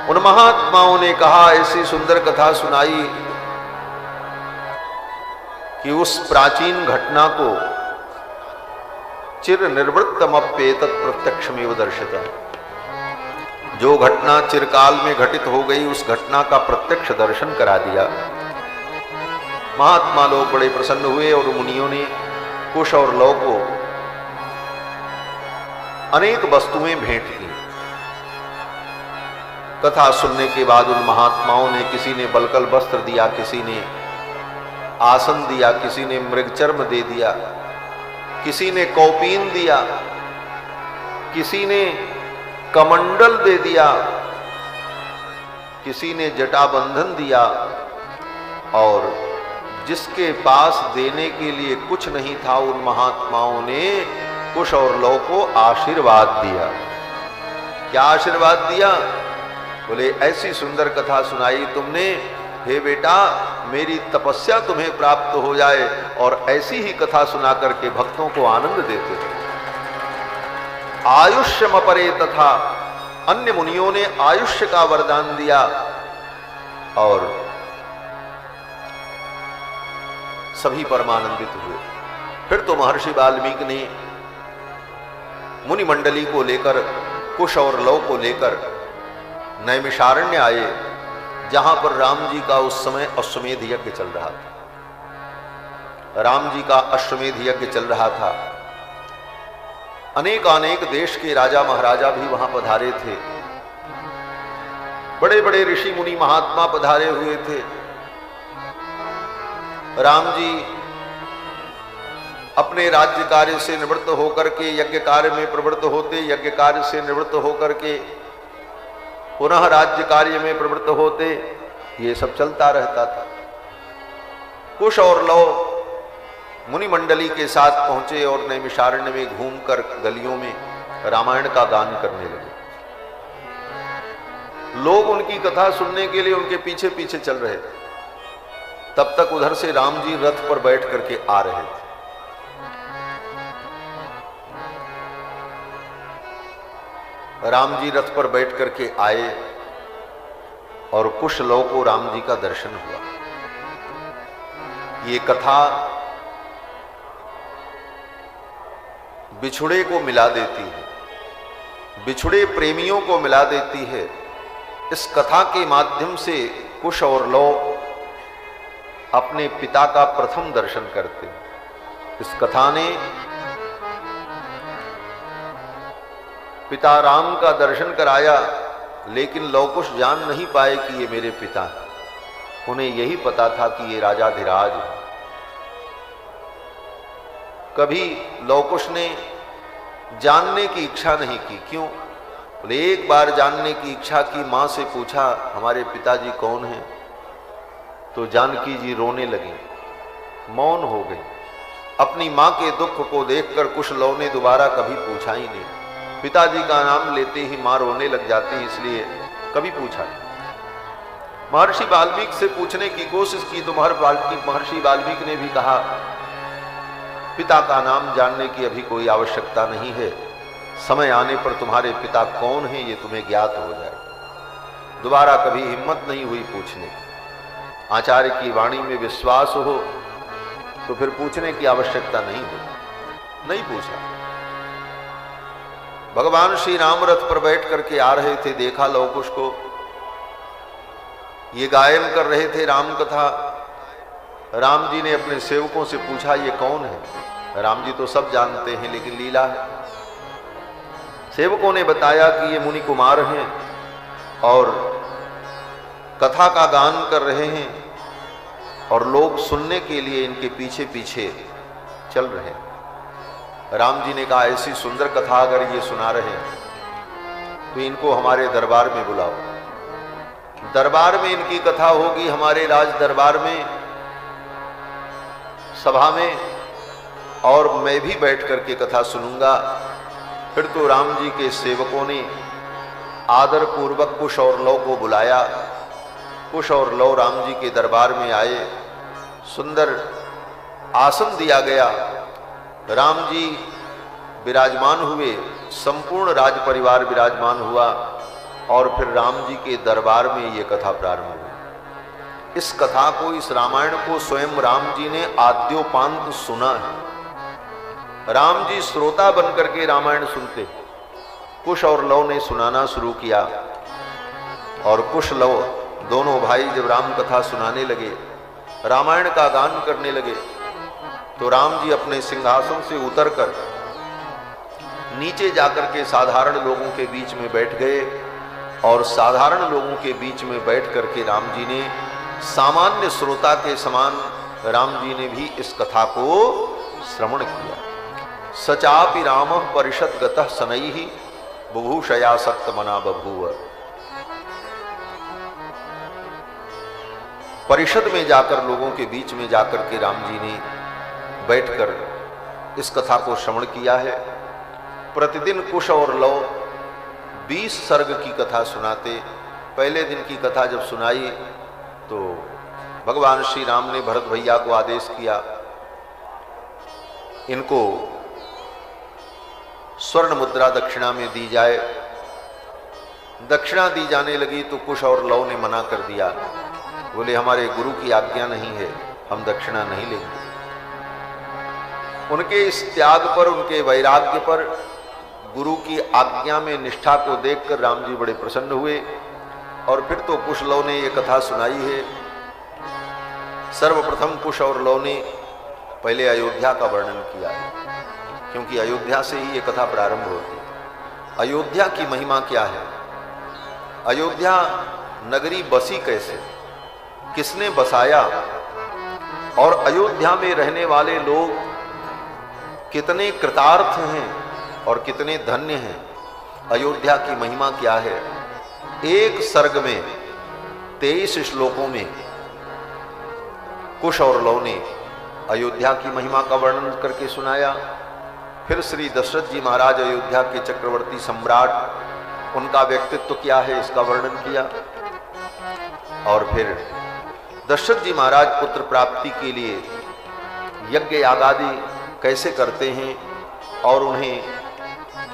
उन महात्माओं ने कहा, ऐसी सुंदर कथा सुनाई कि उस प्राचीन घटना को चिर निर्वृत्तमप्येतत् प्रत्यक्षमेव दर्शिता। जो घटना चिरकाल में घटित हो गई, उस घटना का प्रत्यक्ष दर्शन करा दिया। महात्मा लोग बड़े प्रसन्न हुए और मुनियों ने कुश और लौ को अनेक वस्तुएं भेंट की। कथा सुनने के बाद उन महात्माओं ने, किसी ने बलकल वस्त्र दिया, किसी ने आसन दिया, किसी ने मृगचर्म दे दिया, किसी ने कौपीन दिया, किसी ने कमंडल दे दिया, किसी ने जटाबंधन दिया, और जिसके पास देने के लिए कुछ नहीं था, उन महात्माओं ने कुश और लौ को आशीर्वाद दिया। क्या आशीर्वाद दिया? बोले ऐसी सुंदर कथा सुनाई तुमने, हे बेटा मेरी तपस्या तुम्हें प्राप्त हो जाए, और ऐसी ही कथा सुना करके भक्तों को आनंद देते थे। आयुष्यम परे, तथा अन्य मुनियों ने आयुष्य का वरदान दिया। और सभी परमानंदित हुए। फिर तो महर्षि वाल्मीकि ने मुनि मंडली को लेकर, कुश और लौ को लेकर नैमिषारण्य आए, जहां पर राम जी का उस समय अश्वमेध यज्ञ चल रहा था। राम जी का अश्वमेध यज्ञ चल रहा था। अनेक देश के राजा महाराजा भी वहां पधारे थे। बड़े बड़े ऋषि मुनि महात्मा पधारे हुए थे। राम जी अपने राज्य कार्य से निवृत्त होकर के यज्ञ कार्य में प्रवृत्त होते, यज्ञ कार्य से निवृत्त होकर के पुनः राज्य कार्य में प्रवृत्त होते, ये सब चलता रहता था। कुश और लौ मुनि मंडली के साथ पहुंचे और नैमिषारण्य में घूमकर गलियों में रामायण का गान करने लगे। लोग उनकी कथा सुनने के लिए उनके पीछे पीछे चल रहे थे। तब तक उधर से राम जी रथ पर बैठ करके आ रहे थे। राम जी रथ पर बैठ करके आए और कुश लव को राम जी का दर्शन हुआ। ये कथा बिछुड़े को मिला देती है, बिछुड़े प्रेमियों को मिला देती है। इस कथा के माध्यम से कुश और लव अपने पिता का प्रथम दर्शन करते हैं। इस कथा ने पिता राम का दर्शन कराया, लेकिन लव कुश जान नहीं पाए कि ये मेरे पिता हैं। उन्हें यही पता था कि ये राजाधिराज है। कभी लव कुश ने जानने की इच्छा नहीं की। क्यों? बोले एक बार जानने की इच्छा की, मां से पूछा हमारे पिताजी कौन हैं, तो जानकी जी रोने लगी, मौन हो गई। अपनी मां के दुख को देखकर कुश लव ने दोबारा कभी पूछा ही नहीं। पिताजी का नाम लेते ही मां रोने लग जाती, इसलिए कभी पूछा नहीं। महर्षि वाल्मीकि से पूछने की कोशिश की तो महर्षि वाल्मीकि ने भी कहा पिता का नाम जानने की अभी कोई आवश्यकता नहीं है, समय आने पर तुम्हारे पिता कौन हैं ये तुम्हें ज्ञात हो जाएगा। दोबारा कभी हिम्मत नहीं हुई पूछने की। आचार्य की वाणी में विश्वास हो तो फिर पूछने की आवश्यकता नहीं हो। नहीं पूछा। भगवान श्री राम रथ पर बैठ करके आ रहे थे, देखा लव कुश को, ये गायन कर रहे थे राम कथा। राम जी ने अपने सेवकों से पूछा ये कौन है। राम जी तो सब जानते हैं, लेकिन लीला है। सेवकों ने बताया कि ये मुनि कुमार हैं और कथा का गान कर रहे हैं और लोग सुनने के लिए इनके पीछे पीछे चल रहे हैं। राम जी ने कहा ऐसी सुंदर कथा अगर ये सुना रहे हैं तो इनको हमारे दरबार में बुलाओ। दरबार में इनकी कथा होगी, हमारे राज दरबार में, सभा में, और मैं भी बैठ करके कथा सुनूंगा। फिर तो राम जी के सेवकों ने आदर पूर्वक कुश और लव को बुलाया। कुश और लव राम जी के दरबार में आए। सुंदर आसन दिया गया। राम जी विराजमान हुए, संपूर्ण राज परिवार विराजमान हुआ और फिर राम जी के दरबार में ये कथा प्रारंभ हुई। इस कथा को, इस रामायण को स्वयं राम जी ने आद्योपांत सुना है। राम जी श्रोता बनकर के रामायण सुनते। कुश और लव ने सुनाना शुरू किया और कुश लव दोनों भाई जब राम कथा सुनाने लगे, रामायण का गान करने लगे, तो राम जी अपने सिंहासन से उतरकर नीचे जाकर के साधारण लोगों के बीच में बैठ गए और साधारण लोगों के बीच में बैठ करके राम जी ने सामान्य श्रोता के समान राम जी ने भी इस कथा को श्रवण किया। सचापि रामः परिषद गतः शनैः बुभूषया सत्तमना बभूव। परिषद में जाकर, लोगों के बीच में जाकर के राम जी ने बैठकर इस कथा को श्रवण किया है। प्रतिदिन कुश और लव 20 सर्ग की कथा सुनाते। पहले दिन की कथा जब सुनाई तो भगवान श्री राम ने भरत भैया को आदेश किया इनको स्वर्ण मुद्रा दक्षिणा में दी जाए। दक्षिणा दी जाने लगी तो कुश और लव ने मना कर दिया, बोले हमारे गुरु की आज्ञा नहीं है, हम दक्षिणा नहीं लेंगे। उनके इस त्याग पर, उनके वैराग्य पर, गुरु की आज्ञा में निष्ठा को देखकर राम जी बड़े प्रसन्न हुए और फिर तो कुश लव ने ये कथा सुनाई है। सर्वप्रथम कुश और लव ने पहले अयोध्या का वर्णन किया है, क्योंकि अयोध्या से ही ये कथा प्रारंभ होती है। अयोध्या की महिमा क्या है, अयोध्या नगरी बसी कैसे, किसने बसाया, और अयोध्या में रहने वाले लोग कितने कृतार्थ हैं और कितने धन्य हैं। अयोध्या की महिमा क्या है। एक सर्ग में 23 श्लोकों में कुश और लव ने अयोध्या की महिमा का वर्णन करके सुनाया। फिर श्री दशरथ जी महाराज अयोध्या के चक्रवर्ती सम्राट, उनका व्यक्तित्व क्या है इसका वर्णन किया। और फिर दशरथ जी महाराज पुत्र प्राप्ति के लिए यज्ञ यागादि कैसे करते हैं और उन्हें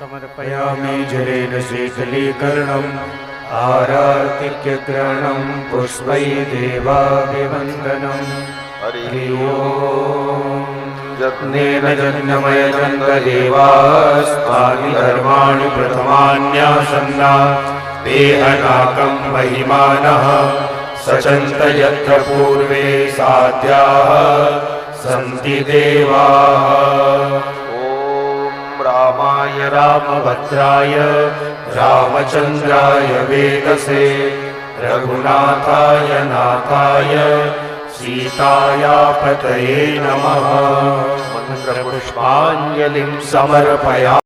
समर्पयामि जलेन शीतलीकरणम् आरार्तिक्यग्रहणं पुष्पै देवाभिवन्दनम् हरि ओम् यज्ञेन जन्मयजन्मदेवास्तानि धर्माणि प्रथमान्यासन्ना देहनाकं महिमानः सचन्त यत्र पूर्वे साध्याः सन्ति देवाः। रामाय रामभद्राय रामचन्द्राय वेदसे रघुनाथाय नाथाय सीतायापतये नमः। मन्त्रपुष्पाञ्जलिं समर्पयामि।